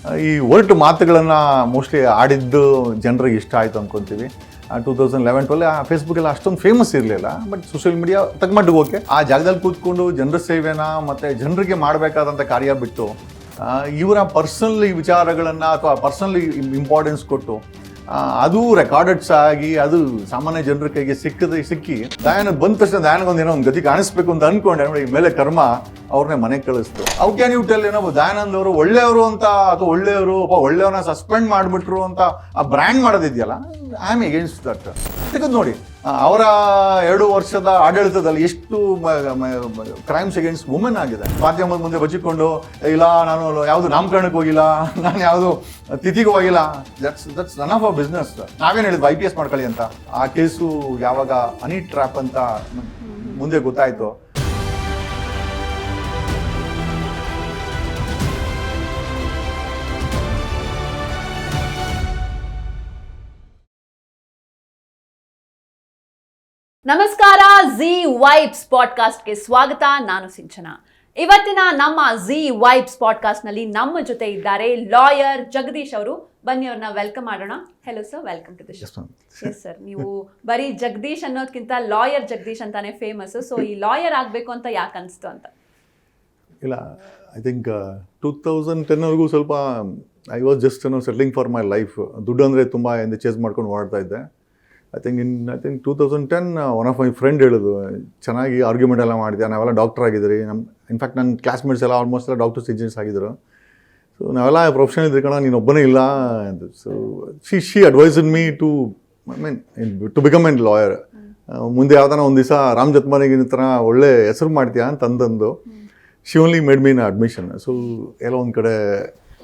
ಈ ಒರಟು ಮಾತುಗಳನ್ನು ಮೋಸ್ಟ್ಲಿ ಆಡಿದ್ದು ಜನರಿಗೆ ಇಷ್ಟ ಆಯಿತು ಅಂದ್ಕೊತೀವಿ. 2011-12 ಫೇಸ್ಬುಕ್ಕೆಲ್ಲ ಅಷ್ಟೊಂದು ಫೇಮಸ್ ಇರಲಿಲ್ಲ, ಬಟ್ ಸೋಷಿಯಲ್ ಮೀಡಿಯಾ ತಗ್ಮಟ್ಟಿಗೆ ಓಕೆ. ಆ ಜಾಗದಲ್ಲಿ ಕೂತ್ಕೊಂಡು ಜನರ ಸೇವೆನ ಮತ್ತು ಜನರಿಗೆ ಮಾಡಬೇಕಾದಂಥ ಕಾರ್ಯ ಬಿಟ್ಟು ಇವರ ಪರ್ಸನಲ್ ವಿಚಾರಗಳನ್ನು ಅಥವಾ ಪರ್ಸನಲ್ ಇಂಪಾರ್ಟೆನ್ಸ್ ಕೊಟ್ಟು ಅದು ರೆಕಾರ್ಡೆಡ್ಸ್ ಆಗಿ ಅದು ಸಾಮಾನ್ಯ ಜನರ ಕೈಗೆ ಸಿಕ್ಕಿ ದಯಾನಂದ್ ಬಂದ ತಕ್ಷಣ ದಯಾನಂದ್ ಏನೋ ಒಂದು ಗತಿ ಕಾಣಿಸ್ಬೇಕು ಅಂತ ಅನ್ಕೊಂಡೆ. ನೋಡಿ, ಮೇಲೆ ಕರ್ಮ ಅವ್ರನ್ನೇ ಮನೆಗೆ ಕಳಿಸ್ತು. ಅವಕ್ಕೆ ನೀವು ಟೆಲ್ ಏನೋ ದಯಾನಂದ್ ಅವರು ಒಳ್ಳೆಯವರು ಅಂತ ಅಥವಾ ಒಳ್ಳೆಯವರು ಒಳ್ಳೆಯವ್ರನ್ನ ಸಸ್ಪೆಂಡ್ ಮಾಡಿಬಿಟ್ರು ಅಂತ ಆ ಬ್ರ್ಯಾಂಡ್ ಮಾಡೋದಿದೆಯಲ್ಲ, ಐ ಆಮ್ ಎಗೇನ್ಸ್ಟ್ ದಟ್. ಯಾಕಂದ್ರೆ ನೋಡಿ, ಅವರ 2 ವರ್ಷದ ಆಡಳಿತದಲ್ಲಿ ಎಷ್ಟು ಕ್ರೈಮ್ಸ್ ಅಗೇನ್ಸ್ಟ್ ವುಮೆನ್ ಆಗಿದೆ. ಮಾಧ್ಯಮದ ಮುಂದೆ ಬಚ್ಚಿಕೊಂಡು ಇಲ್ಲ ನಾನು ಯಾವುದು ನಾಮಕರಣಕ್ಕೆ ಹೋಗಿಲ್ಲ, ನಾನು ಯಾವುದು ತಿಥಿಗೂ ಹೋಗಿಲ್ಲ, that's none of a business. ನಾವೇನು ಹೇಳಿದ್ವಿ IPS ಮಾಡ್ಕೊಳ್ಳಿ ಅಂತ. ಆ ಕೇಸು ಯಾವಾಗ ಹನಿ ಟ್ರ್ಯಾಪ್ ಅಂತ ಮುಂದೆ ಗೊತ್ತಾಯ್ತು, ನಮಸ್ಕಾರ, ಝೀ ವೈಬ್ಸ್ ಪಾಡ್ಕಾಸ್ಟ್ಗೆ ಸ್ವಾಗತ. ನಾನು ಸಿಂಚನಾ. ಇವತ್ತಿನ ನಮ್ಮ ಝೀ ವೈಬ್ಸ್ ಪಾಡ್ಕಾಸ್ಟ್ನಲ್ಲಿ ನಮ್ಮ ಜೊತೆ ಇದ್ದಾರೆ ಲಾಯರ್ ಜಗದೀಶ್ ಅವರು. ಬನ್ನಿ ಅವ್ರನ್ನ ವೆಲ್ಕಮ್ ಮಾಡೋಣ. Hello sir, welcome to the show. Yes sir, ನೀವು ಬರೀ ಜಗದೀಶ್ ಅನ್ನೋದಕ್ಕಿಂತ ಲಾಯರ್ ಜಗದೀಶ್ ಅಂತಾನೆ ಫೇಮಸ್. ಸೊ ಈ ಲಾಯರ್ ಆಗಬೇಕು ಅಂತ ಯಾಕೆ ಅನಿಸ್ತು ಅಂತ? ಇಲ್ಲ, ಐ ಥಿಂಕ್ 2010ವರೆಗೂ ಸ್ವಲ್ಪ I was just settling for my life. ದುಡ್ಡು ಅಂದರೆ ತುಂಬ ಚೇಸ್ ಮಾಡ್ಕೊಂಡು ಓಡಾಡ್ತಾ ಇದ್ದೆ. I think 2010 one of my friend ಹೇಳಿದ್ರು, ಚೆನ್ನಾಗಿ ಆರ್ಗ್ಯುಮೆಂಟ್ ಎಲ್ಲ ಮಾಡಿದೆ, ನಾವೆಲ್ಲ ಡಾಕ್ಟರ್ ಆಗಿದ್ದೀರಿ. ಇನ್ಫ್ಯಾಕ್ಟ್ ನನ್ನ ಕ್ಲಾಸ್ಮೇಟ್ಸ್ ಎಲ್ಲ ಆಲ್ಮೋಸ್ಟ್ ಎಲ್ಲ ಡಾಕ್ಟರ್ಸ್ ಇಂಜಿನಿಯರ್ಸ್ ಆಗಿದ್ದರು. ಸೊ ನಾವೆಲ್ಲ ಪ್ರೊಫೆಷನಲ್ ಇದ್ರಿ ಕಣ, ನೀನು ಒಬ್ಬನೇ ಇಲ್ಲ ಅಂತ. So she advised me to become an lawyer. ಮುಂದೆ ಯಾವ್ದಾನ ಒಂದು ದಿವಸ ರಾಮ್ ಜತ್ಮಾನಿಗಿನ ಥರ ಒಳ್ಳೆ ಹೆಸರು ಮಾಡ್ತೀಯಾ ಅಂತಂದು she only made mean admission. So ಎಲ್ಲ ಒಂದು ಕಡೆ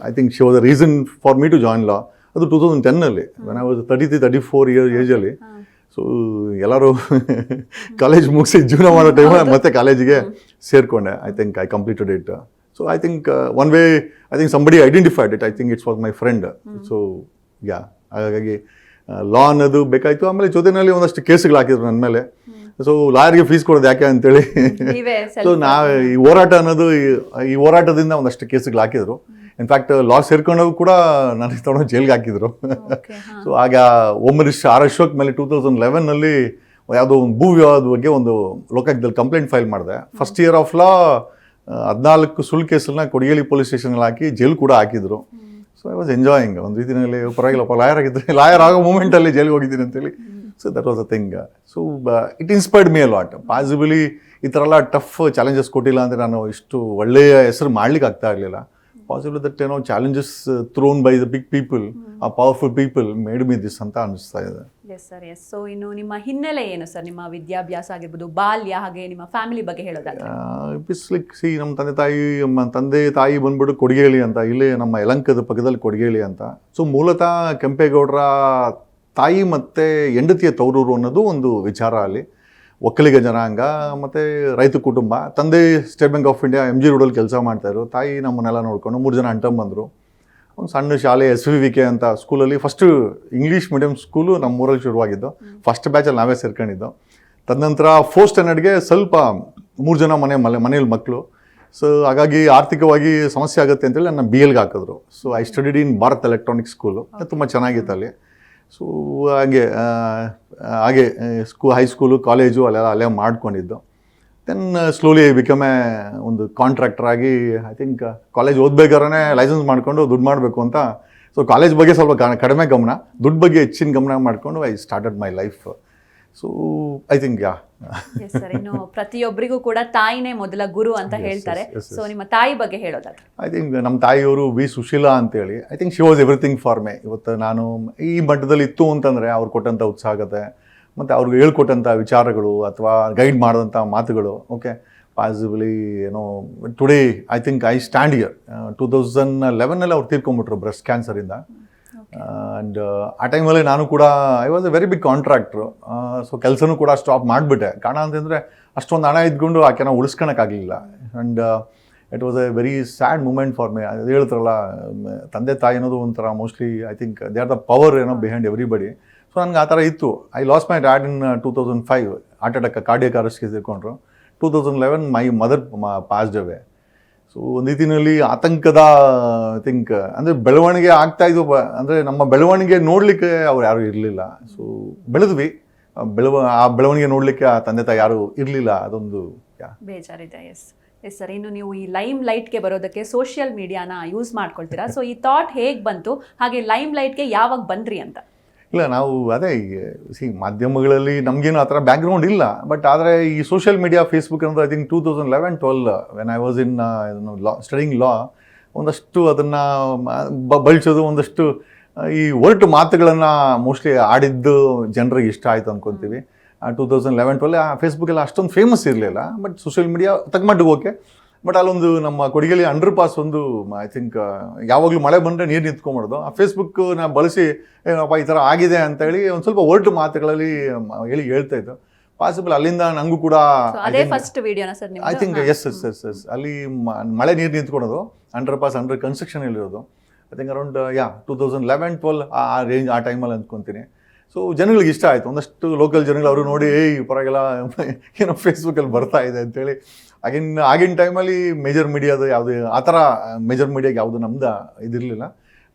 I think she was a reason for me to join law. ಅದು 2010 ವೆನ್ ಐ ವಾಸ್ 33-34 ಏಜಲ್ಲಿ. ಸೊ ಎಲ್ಲರೂ ಕಾಲೇಜ್ ಮುಗಿಸಿ ಜೀವನ ಮಾಡೋ ಟೈಮಲ್ಲಿ ಮತ್ತೆ ಕಾಲೇಜಿಗೆ ಸೇರಿಕೊಂಡೆ. I think I completed it. So I think one way I think somebody identified it. I think it's was my friend. So yeah, ಹಾಗಾಗಿ ಲಾ ಅನ್ನೋದು ಬೇಕಾಯಿತು. ಆಮೇಲೆ ಜೊತೆಯಲ್ಲಿ ಒಂದಷ್ಟು ಕೇಸುಗಳು ಹಾಕಿದ್ರು ನನ್ನ ಮೇಲೆ. ಸೊ ಲಾಯರ್ಗೆ ಫೀಸ್ ಕೊಡೋದು ಯಾಕೆ ಅಂತೇಳಿ ಸೊ ಈ ಹೋರಾಟದಿಂದ ಒಂದಷ್ಟು ಕೇಸುಗಳು ಹಾಕಿದ್ರು. ಇನ್ಫ್ಯಾಕ್ಟ್ ಲಾ ಸೇರ್ಕೊಂಡಾಗ ಕೂಡ ನನಗೆ ತೊಗೊಂಡು ಜೈಲ್ಗೆ ಹಾಕಿದ್ರು. ಸೊ ಆಗ ಹೋಮ್ ಮಿನಿಸ್ಟರ್ R.Ashok ಮೇಲೆ 2011 ಯಾವುದೋ ಒಂದು ಭೂ ವಿವಾದದ ಬಗ್ಗೆ ಒಂದು ಲೋಕಾಯುಕ್ತದಲ್ಲಿ ಕಂಪ್ಲೇಂಟ್ ಫೈಲ್ ಮಾಡಿದೆ. ಫಸ್ಟ್ ಇಯರ್ ಆಫ್ ಲಾ 14 ಸುಳ್ಳು ಕೇಸನ್ನ ಕೊಡಿಗೇರಿ ಪೊಲೀಸ್ ಸ್ಟೇಷನಲ್ಲಿ ಹಾಕಿ ಜೈಲ್ ಕೂಡ ಹಾಕಿದ್ರು. ಸೊ ಐ ವಾಸ್ ಎಂಜಾಯಿಂಗ್ ಒಂದು ರೀತಿಯಲ್ಲಿ. ಪರವಾಗಿಲ್ಲಪ್ಪ, ಲಾಯರ್ ಆಗೋ ಮೂಮೆಂಟಲ್ಲಿ ಜೈಲಿಗೆ ಹೋಗಿದ್ದೀನಿ ಅಂತೇಳಿ. So that was a thing. So it inspired me a lot. Possibly ಈ ಥರ ಎಲ್ಲ ಟಫ್ ಚಾಲೆಂಜಸ್ ಕೊಟ್ಟಿಲ್ಲ ಅಂದರೆ ನಾನು ಇಷ್ಟು ಒಳ್ಳೆಯ ಹೆಸರು ಮಾಡ್ಲಿಕ್ಕೆ ಆಗ್ತಾ ಇರಲಿಲ್ಲ. ಪಾಸಿಬಲ್ ದಟ್ ಏನೋ challenges thrown by the big people, ಆ powerful people made me this ಅಂತ ಅನಿಸ್ತಾ ಇದೆ. Yes sir, S. ಸೊ ಇನ್ನು ನಿಮ್ಮ ಹಿನ್ನೆಲೆ ಏನು ಸರ್? ನಿಮ್ಮ ವಿದ್ಯಾಭ್ಯಾಸ ಆಗಿರ್ಬೋದು, ಬಾಲ್ಯ, ಹಾಗೆ ನಿಮ್ಮ ಫ್ಯಾಮಿಲಿ ಬಗ್ಗೆ ಹೇಳೋದಾದ್ರೆ? ನಮ್ಮ ತಂದೆ ತಾಯಿ ಬಂದ್ಬಿಟ್ಟು ಕೊಡಿಗೇಳಿ ಅಂತ, ಇಲ್ಲೇ ನಮ್ಮ ಯಲಂಕದ ಪಕ್ಕದಲ್ಲಿ ಕೊಡಿಗೇಳಿ ಅಂತ. ಸೊ ಮೂಲತಃ ಕೆಂಪೇಗೌಡರ ತಾಯಿ ಮತ್ತು ಹೆಂಡತಿಯ ತವರೂರು ಅನ್ನೋದು ಒಂದು ವಿಚಾರ. ಅಲ್ಲಿ ಒಕ್ಕಲಿಗ ಜನಾಂಗ ಮತ್ತು ರೈತ ಕುಟುಂಬ. ತಂದೆ state bank of India MG ರೋಡಲ್ಲಿ ಕೆಲಸ ಮಾಡ್ತಾಯಿದ್ರು. ತಾಯಿ ನಮ್ಮನ್ನೆಲ್ಲ ನೋಡ್ಕೊಂಡು 3 ಜನ ಅಣ್ತಂಬಂದರು. ಒಂದು ಸಣ್ಣ ಶಾಲೆ SVVK ಅಂತ ಸ್ಕೂಲಲ್ಲಿ, ಫಸ್ಟು ಇಂಗ್ಲೀಷ್ ಮೀಡಿಯಮ್ ಸ್ಕೂಲು ನಮ್ಮೂರಲ್ಲಿ ಶುರುವಾಗಿದ್ದು. ಫಸ್ಟ್ ಬ್ಯಾಚಲ್ಲಿ ನಾವೇ ಸೇರ್ಕೊಂಡಿದ್ದು. ತದನಂತರ 4th ಸ್ಟ್ಯಾಂಡರ್ಡ್ಗೆ ಸ್ವಲ್ಪ 3 ಜನ ಮನೇಲಿ ಮಕ್ಕಳು. ಸೊ ಹಾಗಾಗಿ ಆರ್ಥಿಕವಾಗಿ ಸಮಸ್ಯೆ ಆಗುತ್ತೆ ಅಂತೇಳಿ ನನ್ನ BLಗೆ ಹಾಕಿದ್ರು. So I studied in Bharat electronic school. ತುಂಬ ಚೆನ್ನಾಗಿತ್ತು ಅಲ್ಲಿ. ಸೊ ಹಾಗೆ ಹೈಸ್ಕೂಲು ಕಾಲೇಜು ಅಲ್ಲೇ ಮಾಡ್ಕೊಂಡಿದ್ದು. ದೆನ್ ಸ್ಲೋಲಿ ಬಿಕಮ್ ಒಂದು ಕಾಂಟ್ರಾಕ್ಟರ್ ಆಗಿ, ಐ ಥಿಂಕ್ ಕಾಲೇಜ್ ಓದ್ಬೇಕಾದ್ರೆ ಲೈಸೆನ್ಸ್ ಮಾಡಿಕೊಂಡು ದುಡ್ಡು ಮಾಡಬೇಕು ಅಂತ. ಸೊ ಕಾಲೇಜ್ ಬಗ್ಗೆ ಸ್ವಲ್ಪ ಕಡಿಮೆ ಗಮನ, ದುಡ್ಡು ಬಗ್ಗೆ ಹೆಚ್ಚಿನ ಗಮನ ಮಾಡಿಕೊಂಡು I started my life. So I think yeah. ಇನ್ನು ಪ್ರತಿಯೊಬ್ಬರಿಗೂ ಕೂಡ ತಾಯಿನೇ ಮೊದಲ ಗುರು ಅಂತ ಹೇಳ್ತಾರೆ. ಸೊ ನಿಮ್ಮ ತಾಯಿ ಬಗ್ಗೆ ಹೇಳೋದಾದ್ರೆ? ಐ ಥಿಂಕ್ ನಮ್ಮ ತಾಯಿಯವರು ವಿ ಸುಶೀಲಾ ಅಂತೇಳಿ. I think she was everything for May. ಇವತ್ತು ನಾನು ಈ ಮಟ್ಟದಲ್ಲಿ ಇತ್ತು ಅಂತಂದರೆ ಅವ್ರು ಕೊಟ್ಟಂಥ ಉತ್ಸಾಹತೆ ಮತ್ತು ಅವ್ರಿಗೆ ಹೇಳ್ಕೊಟ್ಟಂಥ ವಿಚಾರಗಳು ಅಥವಾ ಗೈಡ್ ಮಾಡಿದಂಥ ಮಾತುಗಳು. Okay, possibly today I think I stand here. 2011 ಅವ್ರು ತೀರ್ಕೊಂಡ್ಬಿಟ್ರು ಬ್ರೆಸ್ಟ್ ಕ್ಯಾನ್ಸರಿಂದ. ಆ್ಯಂಡ್ ಆ ಟೈಮಲ್ಲಿ ನಾನು ಕೂಡ I was a very big contractor. So ಕೆಲಸನೂ ಕೂಡ ಸ್ಟಾಪ್ ಮಾಡಿಬಿಟ್ಟೆ. ಕಾರಣ ಅಂತಂದರೆ ಅಷ್ಟೊಂದು ಹಣ ಇದ್ಕೊಂಡು ಆಕೆನ ಉಳಿಸ್ಕೊಳಕ್ಕಾಗಲಿಲ್ಲ. And it was a very sad moment for me. ಅದು ಹೇಳ್ತಾರಲ್ಲ, ತಂದೆ ತಾಯಿ ಅನ್ನೋದು ಒಂಥರ mostly I think they are the power behind everybody. So ನನಗೆ ಆ ಥರ ಇತ್ತು. I lost my dad in 2005 heart attack, cardiac ಅರೆಸ್ಟ್ಗೆ ಸೇರಿಕೊಂಡ್ರು. 2011 my mother passed away. So ಒಂದು ರೀತಿಯಲ್ಲಿ ಆತಂಕದ ಐ ಥಿಂಕ್ ಅಂದರೆ ಬೆಳವಣಿಗೆ ಆಗ್ತಾ ಇದ್ವು ಅಂದರೆ ನಮ್ಮ ಬೆಳವಣಿಗೆ ನೋಡಲಿಕ್ಕೆ ಅವ್ರು ಯಾರೂ ಇರಲಿಲ್ಲ. ಸೊ ಬೆಳೆದ್ವಿ, ಆ ಬೆಳವಣಿಗೆ ನೋಡಲಿಕ್ಕೆ ಆ ತಂದೆ ತಾಯಿ ಯಾರೂ ಇರಲಿಲ್ಲ. ಅದೊಂದು ಬೇಜಾರಿದೆ. S sir. ಇನ್ನು ನೀವು ಈ ಲೈಮ್ ಲೈಟ್ಗೆ ಬರೋದಕ್ಕೆ ಸೋಷಿಯಲ್ ಮೀಡಿಯಾನ ಯೂಸ್ ಮಾಡ್ಕೊಳ್ತೀರಾ. ಸೊ ಈ ಥಾಟ್ ಹೇಗೆ ಬಂತು, ಹಾಗೆ ಲೈಮ್ ಲೈಟ್ಗೆ ಯಾವಾಗ ಬಂದ್ರಿ ಅಂತ? ಇಲ್ಲ, ನಾವು ಅದೇ ಮಾಧ್ಯಮಗಳಲ್ಲಿ ನಮಗೇನು ಆ ಥರ ಬ್ಯಾಕ್ಗ್ರೌಂಡ್ ಇಲ್ಲ. ಬಟ್ ಆದರೆ ಈ ಸೋಷಿಯಲ್ ಮೀಡಿಯಾ ಫೇಸ್ಬುಕ್ ಅನ್ನೋದು I think 2011-12 when I was in studying law ಒಂದಷ್ಟು ಅದನ್ನು ಬಳಸೋದು, ಒಂದಷ್ಟು ಈ ಒರಟು ಮಾತುಗಳನ್ನು ಮೋಸ್ಟ್ಲಿ ಆಡಿದ್ದು ಜನರಿಗೆ ಇಷ್ಟ ಆಯಿತು ಅಂದ್ಕೊತೀವಿ. 2011-12 ಫೇಸ್ಬುಕ್ಕೆಲ್ಲ ಅಷ್ಟೊಂದು ಫೇಮಸ್ ಇರಲಿಲ್ಲ. ಬಟ್ ಸೋಷಿಯಲ್ ಮೀಡಿಯಾ ತಗ್ಮಟ್ಟಿಗೆ ಓಕೆ. ಬಟ್ ಅಲ್ಲೊಂದು ನಮ್ಮ ಕೊಡಗೇಲಿ ಅಂಡರ್ ಪಾಸ್ ಒಂದು ಐ ಥಿಂಕ್ ಯಾವಾಗಲೂ ಮಳೆ ಬಂದರೆ ನೀರು ನಿಂತ್ಕೊಂಡ್ಬಿಡೋದು. ಆ ಫೇಸ್ಬುಕ್ನ ಬಳಸಿ ಏನಪ್ಪ ಈ ಥರ ಆಗಿದೆ ಅಂತೇಳಿ ಒಂದು ಸ್ವಲ್ಪ ಒರಟು ಮಾತುಗಳಲ್ಲಿ ಹೇಳ್ತಾ ಇತ್ತು. ಪಾಸಿಬಲ್ ಅಲ್ಲಿಂದ ನನಗೂ ಕೂಡ ಐ ಥಿಂಕ್ ಎಸ್ ಅಲ್ಲಿ ಮಳೆ ನೀರು ನಿಂತ್ಕೊಳೋದು, ಅಂಡರ್ ಪಾಸ್ ಅಂಡರ್ ಕನ್ಸ್ಟ್ರಕ್ಷನ್ ಇರೋದು. ಐ ಥಿಂಕ್ ಅರೌಂಡ್ 2011-12 ಆ ರೇಂಜ್, ಆ ಟೈಮಲ್ಲಿ ಅಂದ್ಕೊತೀನಿ. ಸೊ ಜನಗಳಿಗೆ ಇಷ್ಟ ಆಯಿತು. ಒಂದಷ್ಟು ಲೋಕಲ್ ಜನಗಳು ಅವರು ನೋಡಿ ಪರವಾಗಿಲ್ಲ ಏನೋ ಫೇಸ್ಬುಕ್ಕಲ್ಲಿ ಬರ್ತಾ ಇದೆ ಅಂತೇಳಿ. ಆಗಿನ ಟೈಮಲ್ಲಿ ಮೇಜರ್ ಮೀಡಿಯಾದ ಯಾವುದು ಆ ಥರ ಮೇಜರ್ ಮೀಡಿಯಾಗೆ ಯಾವುದು ನಮ್ದು ಇದಿರಲಿಲ್ಲ.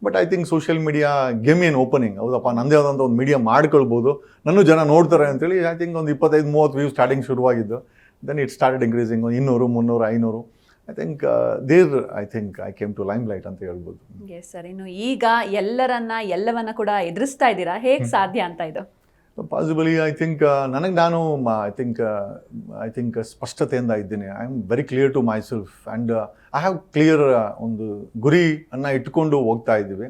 But I think social media game ಏನು ಓಪನಿಂಗ್, ಹೌದಪ್ಪ ನಂದೇ ಆದಂಥ ಒಂದು ಮೀಡಿಯಾ ಮಾಡ್ಕೊಳ್ಬೋದು, ನನ್ನೂ ಜನ ನೋಡ್ತಾರೆ ಅಂತೇಳಿ ಐ ಥಿಂಕ್ ಒಂದು 25-30 ವ್ಯೂಸ್ ಸ್ಟಾರ್ಟಿಂಗ್ ಶುರುವಾಗಿದ್ದು. Then it started increasing 200, 300, 500. I think I came to limelight ಅಂತ ಹೇಳ್ಬೋದು. Yes sir. ಇನ್ನು ಈಗ ಎಲ್ಲವನ್ನ ಕೂಡ ಎದುರಿಸ್ತಾ ಇದ್ದೀರಾ, ಹೇಗೆ ಸಾಧ್ಯ ಅಂತ ಇದು? ಪಾಸಿಬಲಿ ಐ ಥಿಂಕ್ ನಾನು ಐ ಥಿಂಕ್ ಸ್ಪಷ್ಟತೆಯಿಂದ ಇದ್ದೀನಿ. I am very clear to myself and I have clear ಒಂದು ಗುರಿಯನ್ನು ಇಟ್ಕೊಂಡು ಹೋಗ್ತಾ ಇದ್ದೀವಿ.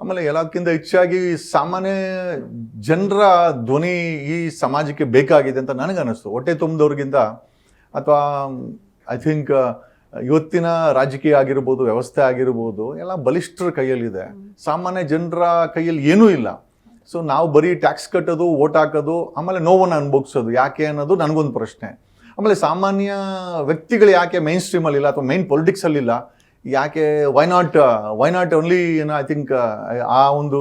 ಆಮೇಲೆ ಎಲ್ಲಕ್ಕಿಂತ ಹೆಚ್ಚಾಗಿ ಸಾಮಾನ್ಯ ಜನರ ಧ್ವನಿ ಈ ಸಮಾಜಕ್ಕೆ ಬೇಕಾಗಿದೆ ಅಂತ ನನಗನ್ನಿಸ್ತು. ಹೊಟ್ಟೆ ತುಂಬಿದವ್ರಿಗಿಂತ ಅಥವಾ ಐ ಥಿಂಕ್ ಇವತ್ತಿನ ರಾಜಕೀಯ ಆಗಿರ್ಬೋದು, ವ್ಯವಸ್ಥೆ ಆಗಿರ್ಬೋದು, ಎಲ್ಲ ಬಲಿಷ್ಠರ ಕೈಯಲ್ಲಿದೆ. ಸಾಮಾನ್ಯ ಜನರ ಕೈಯಲ್ಲಿ ಏನೂ ಇಲ್ಲ. ಸೊ ನಾವು ಬರೀ ಟ್ಯಾಕ್ಸ್ ಕಟ್ಟೋದು, ಓಟ್ ಹಾಕೋದು, ಆಮೇಲೆ ನೋವನ್ನು ಅನುಭವಿಸೋದು ಯಾಕೆ ಅನ್ನೋದು ನನಗೊಂದು ಪ್ರಶ್ನೆ. ಆಮೇಲೆ ಸಾಮಾನ್ಯ ವ್ಯಕ್ತಿಗಳು ಯಾಕೆ ಮೈನ್ ಸ್ಟ್ರೀಮಲ್ಲಿಲ್ಲ ಅಥವಾ ಮೈನ್ ಪೊಲಿಟಿಕ್ಸಲ್ಲಿಲ್ಲ, ಯಾಕೆ why not only I think ಆ ಒಂದು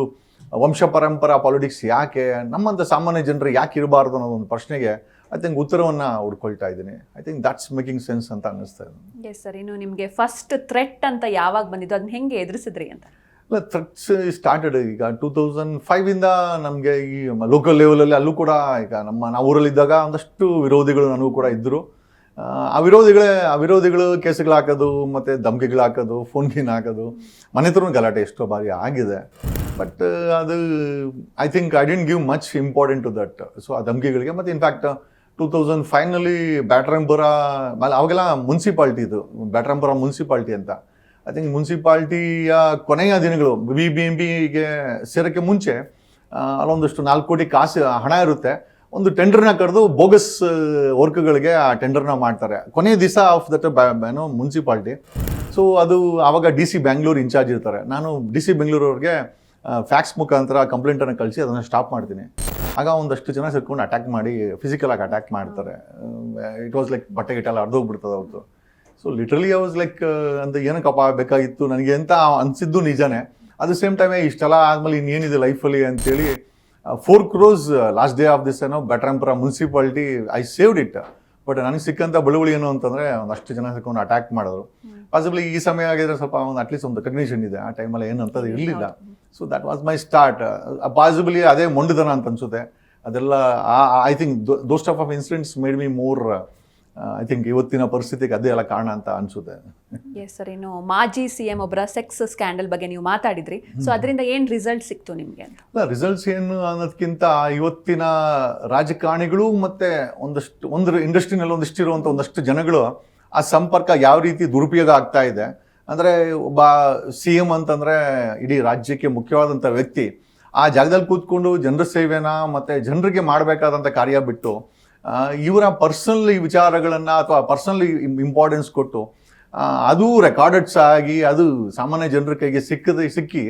ವಂಶ ಪರಂಪರಾ ಪಾಲಿಟಿಕ್ಸ್ ಯಾಕೆ ನಮ್ಮಂಥ ಸಾಮಾನ್ಯ ಜನರು ಯಾಕೆ ಇರಬಾರ್ದು ಅನ್ನೋ ಒಂದು ಪ್ರಶ್ನೆಗೆ ಐ ಥಿಂಕ್ ಉತ್ತರವನ್ನು ಹುಡ್ಕೊಳ್ತಾ ಇದ್ದೀನಿ. I think that's making sense ಅಂತ ಅನ್ನಿಸ್ತಾ ಇದೆ. S sir. ಇನ್ನು ನಿಮಗೆ ಫಸ್ಟ್ ಥ್ರೆಟ್ ಅಂತ ಯಾವಾಗ ಬಂದಿದ್ದು, ಅದನ್ನ ಹೆಂಗೆ ಎದುರಿಸಿದ್ರಿ ಅಂತ? ಇಲ್ಲ, ಥ್ರೆಟ್ಸ್ ಸ್ಟಾರ್ಟೆಡ್ ಈಗ 2005ಇಂದ ನಮಗೆ ಈ ಲೋಕಲ್ ಲೆವೆಲಲ್ಲಿ ಅಲ್ಲೂ ಕೂಡ ಈಗ ನಾವು ಊರಲ್ಲಿದ್ದಾಗ ಒಂದಷ್ಟು ವಿರೋಧಿಗಳು ನನಗೂ ಕೂಡ ಇದ್ದರು. ಆ ವಿರೋಧಿಗಳು ಕೇಸುಗಳು ಹಾಕೋದು, ಮತ್ತು ಧಮಕಿಗಳು ಹಾಕೋದು, ಫೋನ್ ಗೀನ್ ಹಾಕೋದು, ಮನೆ ಹತ್ರ ಗಲಾಟೆ ಎಷ್ಟೋ ಬಾರಿ ಆಗಿದೆ. ಬಟ್ ಅದು I think I didn't give much important to that. So ಆ ಧಮಕಿಗಳಿಗೆ ಮತ್ತು ಇನ್ಫ್ಯಾಕ್ಟ್ 2005ನಲ್ಲಿ ಬ್ಯಾಟರಾಂಪುರ ಅವಾಗೆಲ್ಲ ಮುನ್ಸಿಪಾಲ್ಟಿ ಇದು, ಬ್ಯಾಟರಾಂಪುರ ಮುನ್ಸಿಪಾಲ್ಟಿ ಅಂತ. ಐ ಥಿಂಕ್ ಮುನ್ಸಿಪಾಲ್ಟಿಯ ಕೊನೆಯ ದಿನಗಳು BBMPಗೆ ಸೇರೋಕ್ಕೆ ಮುಂಚೆ ಅಲ್ಲೊಂದಷ್ಟು 4 ಕೋಟಿ ಹಣ ಇರುತ್ತೆ. ಒಂದು ಟೆಂಡರ್ನ ಕರೆದು ಬೋಗಸ್ ವರ್ಕ್ಗಳಿಗೆ ಆ ಟೆಂಡರ್ನ ಮಾಡ್ತಾರೆ ಕೊನೆಯ ದಿವಸ ಆಫ್ ದಟ್ ಮುನ್ಸಿಪಾಲ್ಟಿ. ಸೊ ಅದು ಆವಾಗ DC ಬೆಂಗಳೂರು ಇನ್ಚಾರ್ಜ್ ಇರ್ತಾರೆ. ನಾನು DC ಬೆಂಗಳೂರವ್ರಿಗೆ ಫ್ಯಾಕ್ಸ್ ಮುಖಾಂತರ ಕಂಪ್ಲೇಂಟನ್ನು ಕಳಿಸಿ ಅದನ್ನು ಸ್ಟಾಪ್ ಮಾಡ್ತೀನಿ. ಆಗ ಒಂದಷ್ಟು ಜನ ಸೇರ್ಕೊಂಡು ಅಟ್ಯಾಕ್ ಮಾಡಿ ಫಿಸಿಕಲಾಗಿ ಅಟ್ಯಾಕ್ ಮಾಡ್ತಾರೆ. ಇಟ್ ವಾಸ್ ಲೈಕ್ ಬಟ್ಟೆ ಗಿಟ್ಟೆಲ್ಲ ಅರ್ಧೋಗ್ಬಿಡ್ತದೆ ಅವ್ರದ್ದು. So literally I was like ಅಂತ ಏನಕ್ಕಪ್ಪ ಬೇಕಾಗಿತ್ತು ನನಗೆ ಅಂತ ಅನಿಸಿದ್ದು ನಿಜಾನೇ. ಅಟ್ ದ ಸೇಮ್ ಟೈಮೇ ಇಷ್ಟೆಲ್ಲ ಆದಮೇಲೆ ಇನ್ನೇನಿದೆ ಲೈಫಲ್ಲಿ ಅಂತೇಳಿ 4 crores last day of this Byatarampura municipality I saved it. But ನನಗೆ ಸಿಕ್ಕಂಥ ಬಳುವಳಿ ಏನು ಅಂತಂದರೆ ಒಂದಷ್ಟು ಜನ ಸೇರ್ಕೊಂಡು ಅಟ್ಯಾಕ್ ಮಾಡಿದ್ರು. ಪಾಸಿಬಲಿ ಈ ಸಮಯ ಆಗಿದ್ರೆ ಸ್ವಲ್ಪ ಒಂದು ಅಟ್ಲೀಸ್ಟ್ ಒಂದು ರೆಕಗ್ನಿಷನ್ ಇದೆ. ಆ ಟೈಮಲ್ಲಿ ಏನು ಅಂತದ್ದು ಇರಲಿಲ್ಲ. So that was my start. Possibly ಅದೇ ಮೊಂಡುತನ ಅಂತ ಅನ್ಸುತ್ತೆ ಅದೆಲ್ಲ. I think those type of incidents made me more I think ಇವತ್ತಿನ ಪರಿಸ್ಥಿತಿಗೆ ಅದೇ ಎಲ್ಲ ಕಾರಣ ಅಂತ ಅನ್ಸುತ್ತೆ. S sir. ಇನ್ನು ಮಾಜಿ CM ಒಬ್ಬರ ಸೆಕ್ಸ್ ಸ್ಕ್ಯಾಂಡಲ್ ಬಗ್ಗೆ ನೀವು ಮಾತಾಡಿದ್ರಿ. ಸೊ ಅದರಿಂದ ಏನು ರಿಸಲ್ಟ್ ಸಿಕ್ತು ನಿಮಗೆ? ಅಲ್ಲ, ರಿಸಲ್ಟ್ಸ್ ಏನು ಅನ್ನೋದಕ್ಕಿಂತ ಇವತ್ತಿನ ರಾಜಕಾರಣಿಗಳು ಮತ್ತೆ ಒಂದು ಇಂಡಸ್ಟ್ರಿನಲ್ಲಿ ಇರುವಂಥ ಒಂದಷ್ಟು ಜನಗಳು ಆ ಸಂಪರ್ಕ ಯಾವ ರೀತಿ ದುರುಪಯೋಗ ಆಗ್ತಾ ಇದೆ ಅಂದರೆ, ಒಬ್ಬ CM ಅಂತಂದರೆ ಇಡೀ ರಾಜ್ಯಕ್ಕೆ ಮುಖ್ಯವಾದಂಥ ವ್ಯಕ್ತಿ ಆ ಜಾಗದಲ್ಲಿ ಕೂತ್ಕೊಂಡು ಜನರ ಸೇವೆನ ಮತ್ತು ಜನರಿಗೆ ಮಾಡಬೇಕಾದಂಥ ಕಾರ್ಯ ಬಿಟ್ಟು ಇವರ ಪರ್ಸನಲ್ ವಿಚಾರಗಳನ್ನು ಅಥವಾ ಪರ್ಸನಲ್ ಇಂಪಾರ್ಟೆನ್ಸ್ ಕೊಟ್ಟು ಅದು ರೆಕಾರ್ಡೆಡ್ಸ್ ಆಗಿ ಅದು ಸಾಮಾನ್ಯ ಜನರ ಕೈಗೆ ಸಿಕ್ಕಿ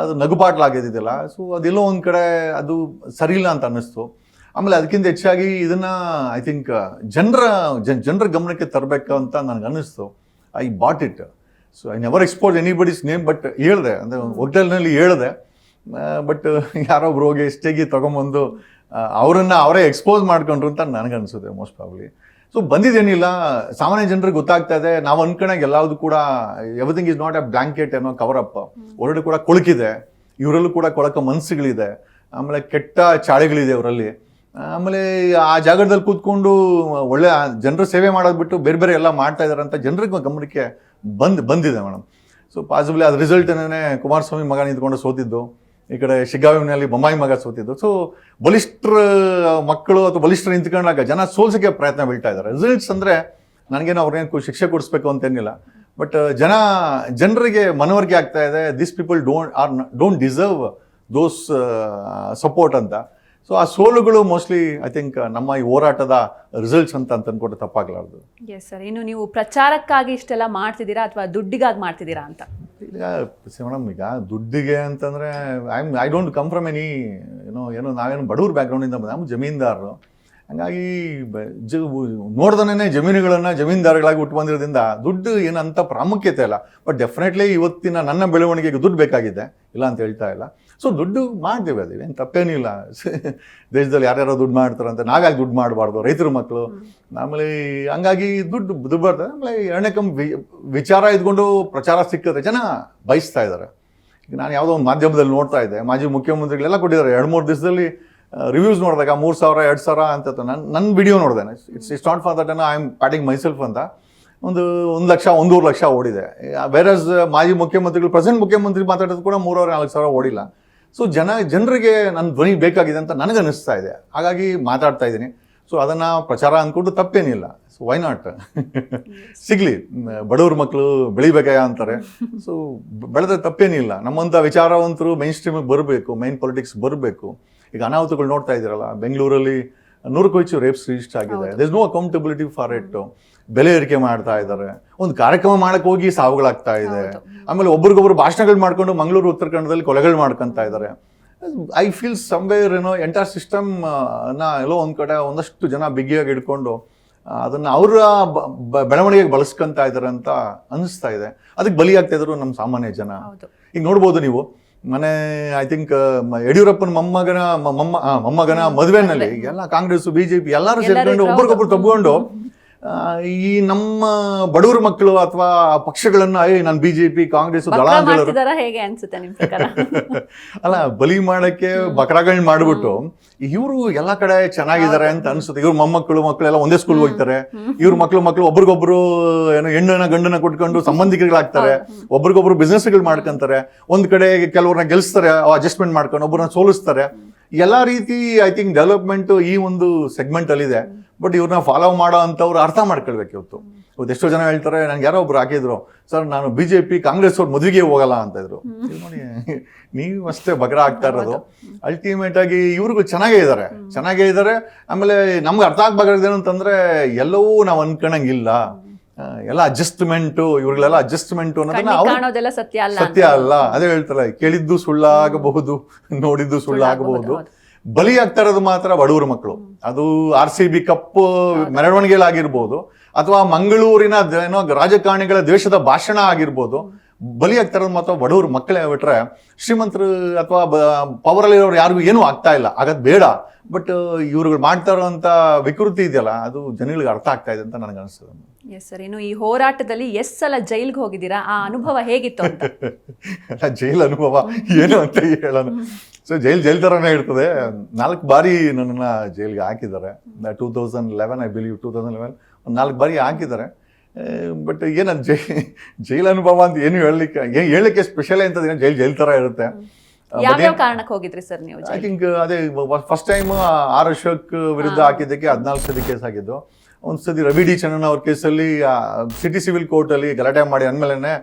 ಅದು ನಗುಪಾಟ್ಲಾಗಿದ್ದಿಲ್ಲ. ಸೊ ಅದೆಲ್ಲೋ ಒಂದು ಕಡೆ ಅದು ಸರಿಯಿಲ್ಲ ಅಂತ ಅನ್ನಿಸ್ತು. ಆಮೇಲೆ ಅದಕ್ಕಿಂತ ಹೆಚ್ಚಾಗಿ ಇದನ್ನು ಐ ಥಿಂಕ್ ಜನರ ಗಮನಕ್ಕೆ ತರಬೇಕು ಅಂತ ನನಗೆ ಅನ್ನಿಸ್ತು. I bought it. So I never expose anybody's name, but ಹೇಳಿದೆ ಅಂದರೆ ಹೋಟೆಲ್ನಲ್ಲಿ ಹೇಳಿದೆ. ಬಟ್ ಯಾರೊಬ್ರು ಹೋಗಿ ಸ್ಟೇಗಿ ತೊಗೊಂಬಂದು ಅವರೇ ಎಕ್ಸ್ಪೋಸ್ ಮಾಡ್ಕೊಂಡ್ರು ಅಂತ ನನಗನ್ಸುತ್ತೆ ಮೋಸ್ಟ್ ಪ್ರಾಬ್ಲಿ. ಸೊ ಬಂದಿದ್ದೇನಿಲ್ಲ, ಸಾಮಾನ್ಯ ಜನರಿಗೆ ಗೊತ್ತಾಗ್ತಾ ಇದೆ. ನಾವು ಅನ್ಕೊಂಡಾಗ ಎಲ್ಲಾವುದು ಕೂಡ everything is not A blanket ಏನೋ ಕವರ್ ಅಪ್. ಹೊರಗಡೆ ಕೂಡ ಕೊಳಕಿದೆ, ಇವರಲ್ಲೂ ಕೂಡ ಕೊಳಕ ಮನಸ್ಸುಗಳಿದೆ, ಆಮೇಲೆ ಕೆಟ್ಟ ಚಾಳಿಗಳಿದೆ ಅವರಲ್ಲಿ. ಆಮೇಲೆ ಆ ಜಾಗದಲ್ಲಿ ಕೂತ್ಕೊಂಡು ಒಳ್ಳೆ ಜನರ ಸೇವೆ ಮಾಡೋದು ಬಿಟ್ಟು ಬೇರೆ ಬೇರೆ ಎಲ್ಲ ಮಾಡ್ತಾ ಇದಾರೆ ಅಂತ ಜನರಿಗೆ ಗಮನಕ್ಕೆ ಬಂದಿದೆ ಮೇಡಮ್. ಸೊ ಪಾಸಿಬಲಿ ಅದ್ರ ರಿಸಲ್ಟ್ ಏನೇ ಕುಮಾರಸ್ವಾಮಿ ಮಗ ನಿಂತ್ಕೊಂಡು ಸೋತಿದ್ದು, ಈ ಕಡೆ ಶಿಗ್ಗಾವಿನಲ್ಲಿ ಬೊಮ್ಮಾಯಿ ಮಗ ಸೋತಿದ್ದು. ಸೊ ಬಲಿಷ್ಠರ ಮಕ್ಕಳು ಅಥವಾ ಬಲಿಷ್ಠರು ನಿಂತ್ಕೊಂಡಾಗ ಜನ ಸೋಲ್ಸಕ್ಕೆ ಪ್ರಯತ್ನ ಬೀಳ್ತಾ ಇದ್ದಾರೆ. ರಿಸಲ್ಟ್ಸ್ ಅಂದರೆ ನನಗೇನು ಅವ್ರೇನು ಶಿಕ್ಷೆ ಕೊಡಿಸ್ಬೇಕು ಅಂತೇನಿಲ್ಲ, ಬಟ್ ಜನರಿಗೆ ಮನವರಿಕೆ ಆಗ್ತಾ ಇದೆ, this people don't deserve those support ಅಂತ. ಸೊ ಆ ಸೋಲುಗಳು ಮೋಸ್ಟ್ಲಿ ಐ ಥಿಂಕ್ ನಮ್ಮ ಈ ಹೋರಾಟದ ರಿಸಲ್ಟ್ಸ್ ಅಂತ ಅನ್ಕೊಂಡ್ರೆ ತಪ್ಪಾಗಲಾರ್ದು. ಎಸ್ ಸರ್, ಇನ್ನು ನೀವು ಪ್ರಚಾರಕ್ಕಾಗಿ ಇಷ್ಟೆಲ್ಲ ಮಾಡ್ತಿದ್ದೀರಾ ಅಥವಾ ದುಡ್ಡಿಗಾಗಿ ಮಾಡ್ತಿದ್ದೀರಾ ಅಂತ? ಈಗ ಮೇಡಮ್, ಈಗ ದುಡ್ಡಿಗೆ ಅಂತಂದರೆ ಐ ಡೋಂಟ್ ಕಮ್ ಫ್ರಮ್ ಏನೋ ನಾವೇನು ಬಡವ್ರ ಬ್ಯಾಕ್ಗ್ರೌಂಡಿಂದ ನಮ್ಮ ಜಮೀನ್ದಾರರು. ಹಂಗಾಗಿ ನೋಡ್ದನೇ ಜಮೀನುಗಳನ್ನು ಜಮೀನ್ದಾರಗಳಾಗಿ ಹುಟ್ಟು ಬಂದಿರೋದ್ರಿಂದ ದುಡ್ಡು ಏನಂತ ಪ್ರಾಮುಖ್ಯತೆ ಇಲ್ಲ. ಬಟ್ ಡೆಫಿನೆಟ್ಲಿ ಇವತ್ತಿನ ನನ್ನ ಬೆಳವಣಿಗೆಗೆ ದುಡ್ಡು ಬೇಕಾಗಿದೆ, ಇಲ್ಲ ಅಂತ ಹೇಳ್ತಾ ಇಲ್ಲ. ಸೊ ದುಡ್ಡು ಮಾಡ್ತೇವೆ, ಅದೇನು ತಪ್ಪೇನಿಲ್ಲ. ದೇಶದಲ್ಲಿ ಯಾರ್ಯಾರೋ ದುಡ್ಡು ಮಾಡ್ತಾರಂತೆ, ನಾವ್ಯಾಕೆ ದುಡ್ಡು ಮಾಡಬಾರ್ದು, ರೈತರ ಮಕ್ಕಳು. ಆಮೇಲೆ ಹಂಗಾಗಿ ದುಡ್ಡು ಬರ್ತದೆ. ಆಮೇಲೆ ಎರಡನೇ ವಿಚಾರ ಇದ್ಕೊಂಡು ಪ್ರಚಾರ ಸಿಕ್ಕಿದ್ರೆ ಜನ ಬಯಸ್ತಾ ಇದ್ದಾರೆ. ಈಗ ನಾನು ಯಾವುದೋ ಒಂದು ಮಾಧ್ಯಮದಲ್ಲಿ ನೋಡ್ತಾ ಇದ್ದೆ, ಮಾಜಿ ಮುಖ್ಯಮಂತ್ರಿಗಳೆಲ್ಲ ಕೊಟ್ಟಿದ್ದಾರೆ 2-3 ದಿವಸದಲ್ಲಿ ರಿವ್ಯೂಸ್ ನೋಡಿದಾಗ 3,000 2,000 ಅಂತ. ನನ್ನ ವಿಡಿಯೋ ನೋಡಿದೆ, it's not for that I am patting myself ಅಂತ. 1 ಲಕ್ಷ 1.5 ಲಕ್ಷ ಓಡಿದೆ. ವೇರಸ್ ಮಾಜಿ ಮುಖ್ಯಮಂತ್ರಿಗಳು ಪ್ರೆಸೆಂಟ್ ಮುಖ್ಯಮಂತ್ರಿ ಮಾತಾಡೋದು ಕೂಡ 3,000-4,000 ಓಡಿಲ್ಲ. ಸೊ ಜನರಿಗೆ ನನ್ನ ಧ್ವನಿ ಬೇಕಾಗಿದೆ ಅಂತ ನನಗೆ ಅನಿಸ್ತಾ ಇದೆ, ಹಾಗಾಗಿ ಮಾತಾಡ್ತಾ ಇದ್ದೀನಿ. ಸೊ ಅದನ್ನು ಪ್ರಚಾರ ಅಂದ್ಕೊಂಡು ತಪ್ಪೇನಿಲ್ಲ. ಸೊ ವೈ ನಾಟ್ ಸಿಗಲಿ, ಬಡವ್ರ ಮಕ್ಕಳು ಬೆಳಿಬೇಕಾಯ ಅಂತಾರೆ. ಸೊ ಬೆಳೆದ್ರೆ ತಪ್ಪೇನಿಲ್ಲ. ನಮ್ಮಂಥ ವಿಚಾರವಂತರು ಮೈನ್ ಸ್ಟ್ರೀಮಿಗೆ ಬರಬೇಕು, ಮೈನ್ ಪೊಲಿಟಿಕ್ಸ್ ಬರಬೇಕು. ಈಗ ಅನಾಹುತಗಳು ನೋಡ್ತಾ ಇದ್ದೀರಲ್ಲ, ಬೆಂಗಳೂರಲ್ಲಿ 100ಕ್ಕೂ ಹೆಚ್ಚು ರೇಪ್ಸ್ ರಿಜಿಸ್ಟರ್ ಆಗಿದೆ. There is no accountability for it. ಬೆಲೆ ಏರಿಕೆ ಮಾಡ್ತಾ ಇದ್ದಾರೆ, ಒಂದು ಕಾರ್ಯಕ್ರಮ ಮಾಡಕ್ಕೆ ಹೋಗಿ ಸಾವುಗಳಾಗ್ತಾ ಇದೆ. ಆಮೇಲೆ ಒಬ್ರಿಗೊಬ್ರು ಭಾಷಣಗಳು ಮಾಡ್ಕೊಂಡು ಮಂಗಳೂರು ಉತ್ತರ ಕನ್ನಡದಲ್ಲಿ ಕೊಲೆಗಳು ಮಾಡ್ಕೊತಾ ಇದ್ದಾರೆ. I feel somewhere entire system ಎಲ್ಲೋ ಒಂದು ಕಡೆ ಒಂದಷ್ಟು ಜನ ಬಿಗಿಯಾಗಿ ಹಿಡ್ಕೊಂಡು ಅದನ್ನು ಅವರ ಬೆಳವಣಿಗೆಗೆ ಬಳಸ್ಕೊತಾ ಇದ್ದಾರೆ ಅಂತ ಅನಿಸ್ತಾ ಇದೆ. ಅದಕ್ಕೆ ಬಲಿಯಾಗ್ತಾ ಇದ್ರು ನಮ್ಮ ಸಾಮಾನ್ಯ ಜನ. ಈಗ ನೋಡ್ಬೋದು ನೀವು, ಮನೆ ಐ ಥಿಂಕ್ ಯಡಿಯೂರಪ್ಪನ ಮೊಮ್ಮಗನ ಮದುವೆನಲ್ಲಿ ಎಲ್ಲ ಕಾಂಗ್ರೆಸ್ ಬಿಜೆಪಿ ಎಲ್ಲರೂ ಸೇರ್ಕೊಂಡು ಒಬ್ರಿಗೊಬ್ರು ತಬ್ಕೊಂಡು ಈ ನಮ್ಮ ಬಡವ್ರ ಮಕ್ಕಳು ಅಥವಾ ಪಕ್ಷಗಳನ್ನ ನಾನು ಬಿಜೆಪಿ ಕಾಂಗ್ರೆಸ್ ದಳಾಂಗಳು ಹೇಗೆ ಅನ್ಸುತ್ತೆ ನಿಮ್ ಪ್ರಕಾರ? ಅಲ್ಲ, ಬಲಿ ಮಾಡಕ್ಕೆ ಬಕರಾಗಳನ್ನ ಮಾಡ್ಬಿಟ್ಟು ಇವರು ಎಲ್ಲಾ ಕಡೆ ಚೆನ್ನಾಗಿದ್ದಾರೆ ಅಂತ ಅನ್ಸುತ್ತೆ. ಇವ್ರ ಮಕ್ಕಳೆಲ್ಲ ಒಂದೇ ಸ್ಕೂಲ್ ಹೋಗ್ತಾರೆ. ಇವ್ರ ಮಕ್ಳು ಒಬ್ರಿಗೊಬ್ರು ಏನೋ ಹೆಣ್ಣನ ಗಂಡನ ಕೊಟ್ಕೊಂಡು ಸಂಬಂಧಿಕಗಳಾಗ್ತಾರೆ, ಒಬ್ರಿಗೊಬ್ರು ಬಿಸ್ನೆಸ್ಗಳು ಮಾಡ್ಕೊಂತಾರೆ. ಒಂದ್ ಕಡೆ ಕೆಲವ್ರನ್ನ ಗೆಲ್ಸ್ತಾರೆ, ಅಡ್ಜಸ್ಟ್ಮೆಂಟ್ ಮಾಡ್ಕೊಂಡು ಒಬ್ಬರನ್ನ ಸೋಲಿಸ್ತಾರೆ. ಎಲ್ಲಾ ರೀತಿ ಐ ಥಿಂಕ್ ಡೆವಲಪ್ಮೆಂಟ್ ಈ ಒಂದು ಸೆಗ್ಮೆಂಟ್ ಅಲ್ಲಿ ಇದೆ. ಬಟ್ ಇವ್ರನ್ನ ಫಾಲೋ ಮಾಡೋ ಅಂತವ್ರು ಅರ್ಥ ಮಾಡ್ಕೊಳ್ಬೇಕು. ಇವತ್ತು ಎಷ್ಟೋ ಜನ ಹೇಳ್ತಾರೆ, ನನ್ಗೆ ಯಾರೋ ಒಬ್ರು ಹಾಕಿದ್ರು, ಸರ್ ನಾನು ಬಿಜೆಪಿ ಕಾಂಗ್ರೆಸ್ ಅವ್ರ ಮದುವೆಗೆ ಹೋಗಲ್ಲ ಅಂತ ಇದ್ರು. ನೋಡಿ, ನೀವು ಅಷ್ಟೇ ಬಗ್ರ ಆಗ್ತಾ ಇರೋದು. ಅಲ್ಟಿಮೇಟ್ ಆಗಿ ಇವ್ರಿಗೂ ಚೆನ್ನಾಗೇ ಇದ್ದಾರೆ. ಆಮೇಲೆ ನಮ್ಗೆ ಅರ್ಥ ಆಗ್ಬೇಕಾಗಿದೆ ಅಂತಂದ್ರೆ ಎಲ್ಲವೂ ನಾವು ಅನ್ಕೊಂಡಂಗಿಲ್ಲ. ಎಲ್ಲ ಅಡ್ಜಸ್ಟ್ಮೆಂಟ್, ಇವ್ರಿಗೆಲ್ಲ ಅಡ್ಜಸ್ಟ್ಮೆಂಟ್ ಅನ್ನೋದನ್ನ ಸತ್ಯ ಅಲ್ಲ. ಅದೇ ಹೇಳ್ತಾರೆ, ಕೇಳಿದ್ದು ಸುಳ್ಳಾಗಬಹುದು, ನೋಡಿದ್ದು ಸುಳ್ಳಾಗಬಹುದು. ಬಲಿ ಆಗ್ತಾ ಇರೋದು ಮಾತ್ರ ಬಡವ್ರ ಮಕ್ಕಳು. ಅದು RCB ಕಪ್ ಮೆರವಣಿಗೆಗಳಾಗಿರ್ಬೋದು, ಅಥವಾ ಮಂಗಳೂರಿನ ಏನೋ ರಾಜಕಾರಣಿಗಳ ದ್ವೇಷದ ಭಾಷಣ ಆಗಿರ್ಬೋದು. ಬಲಿ ಆಗ್ತಾ ಇರೋದು ಮಾತ್ರ ಬಡವ್ರ ಮಕ್ಕಳೇ ಬಿಟ್ರೆ ಶ್ರೀಮಂತರು ಅಥವಾ ಪವರಲ್ಲಿರೋರು ಯಾರಿಗೂ ಏನೂ ಆಗ್ತಾ ಇಲ್ಲ. ಹಾಗಾದ್ ಬೇಡ. ಬಟ್ ಇವ್ರುಗಳು ಮಾಡ್ತಾ ಇರೋಂಥ ವಿಕೃತಿ ಇದೆಯಲ್ಲ, ಅದು ಜನಗಳಿಗೆ ಅರ್ಥ ಆಗ್ತಾ ಇದೆ ಅಂತ ನನಗೆ ಅನಿಸ್ತದೆ. ಎಸ್ ಸರ್, ಇನ್ನು ಈ ಹೋರಾಟದಲ್ಲಿ ಎಷ್ಟು ಸಲ ಜೈಲ್ಗೆ ಹೋಗಿದ್ದೀರಾ? ಆ ಅನುಭವ ಹೇಗಿತ್ತು ಅಂತ? ಜೈಲ್ ಅನುಭವ ಏನು ಅಂತ ಹೇಳೋಣ. ಸೊ ಜೈಲ್ ಥರನೇ ಇರ್ತದೆ. 4 ಬಾರಿ ನನ್ನನ್ನು ಜೈಲ್ಗೆ ಹಾಕಿದ್ದಾರೆ. 2011 ಐ ಬಿಲೀವ್ 2011 ಒಂದು 4 ಬಾರಿ ಹಾಕಿದ್ದಾರೆ. ಬಟ್ ಏನು ಜೈಲ್ ಅನುಭವ ಅಂತ ಏನು ಹೇಳಲಿಕ್ಕೆ ಸ್ಪೆಷಲ್ ಅಂತ ಜೈಲ್ ಥರ ಇರುತ್ತೆ. ಯಾವ ಕಾರಣಕ್ಕೆ ಹೋಗಿದ್ರಿ ಸರ್ ನೀವು? ಐ ಥಿಂಕ್ ಅದೇ ಫಸ್ಟ್ ಟೈಮ್ ಆರ್ ಅಶೋಕ್ ವಿರುದ್ಧ ಹಾಕಿದ್ದಕ್ಕೆ 14 ಸತಿ ಕೇಸ್ ಆಗಿದ್ದು. ಒಂದ್ಸತಿ ರವಿ ಡಿ ಚನ್ನಣ್ಣ ಅವ್ರ ಕೇಸಲ್ಲಿ ಸಿಟಿ ಸಿವಿಲ್ ಕೋರ್ಟ್ ಅಲ್ಲಿ ಗಲಾಟೆ ಮಾಡಿ ಅಂದ್ಮೇಲೆ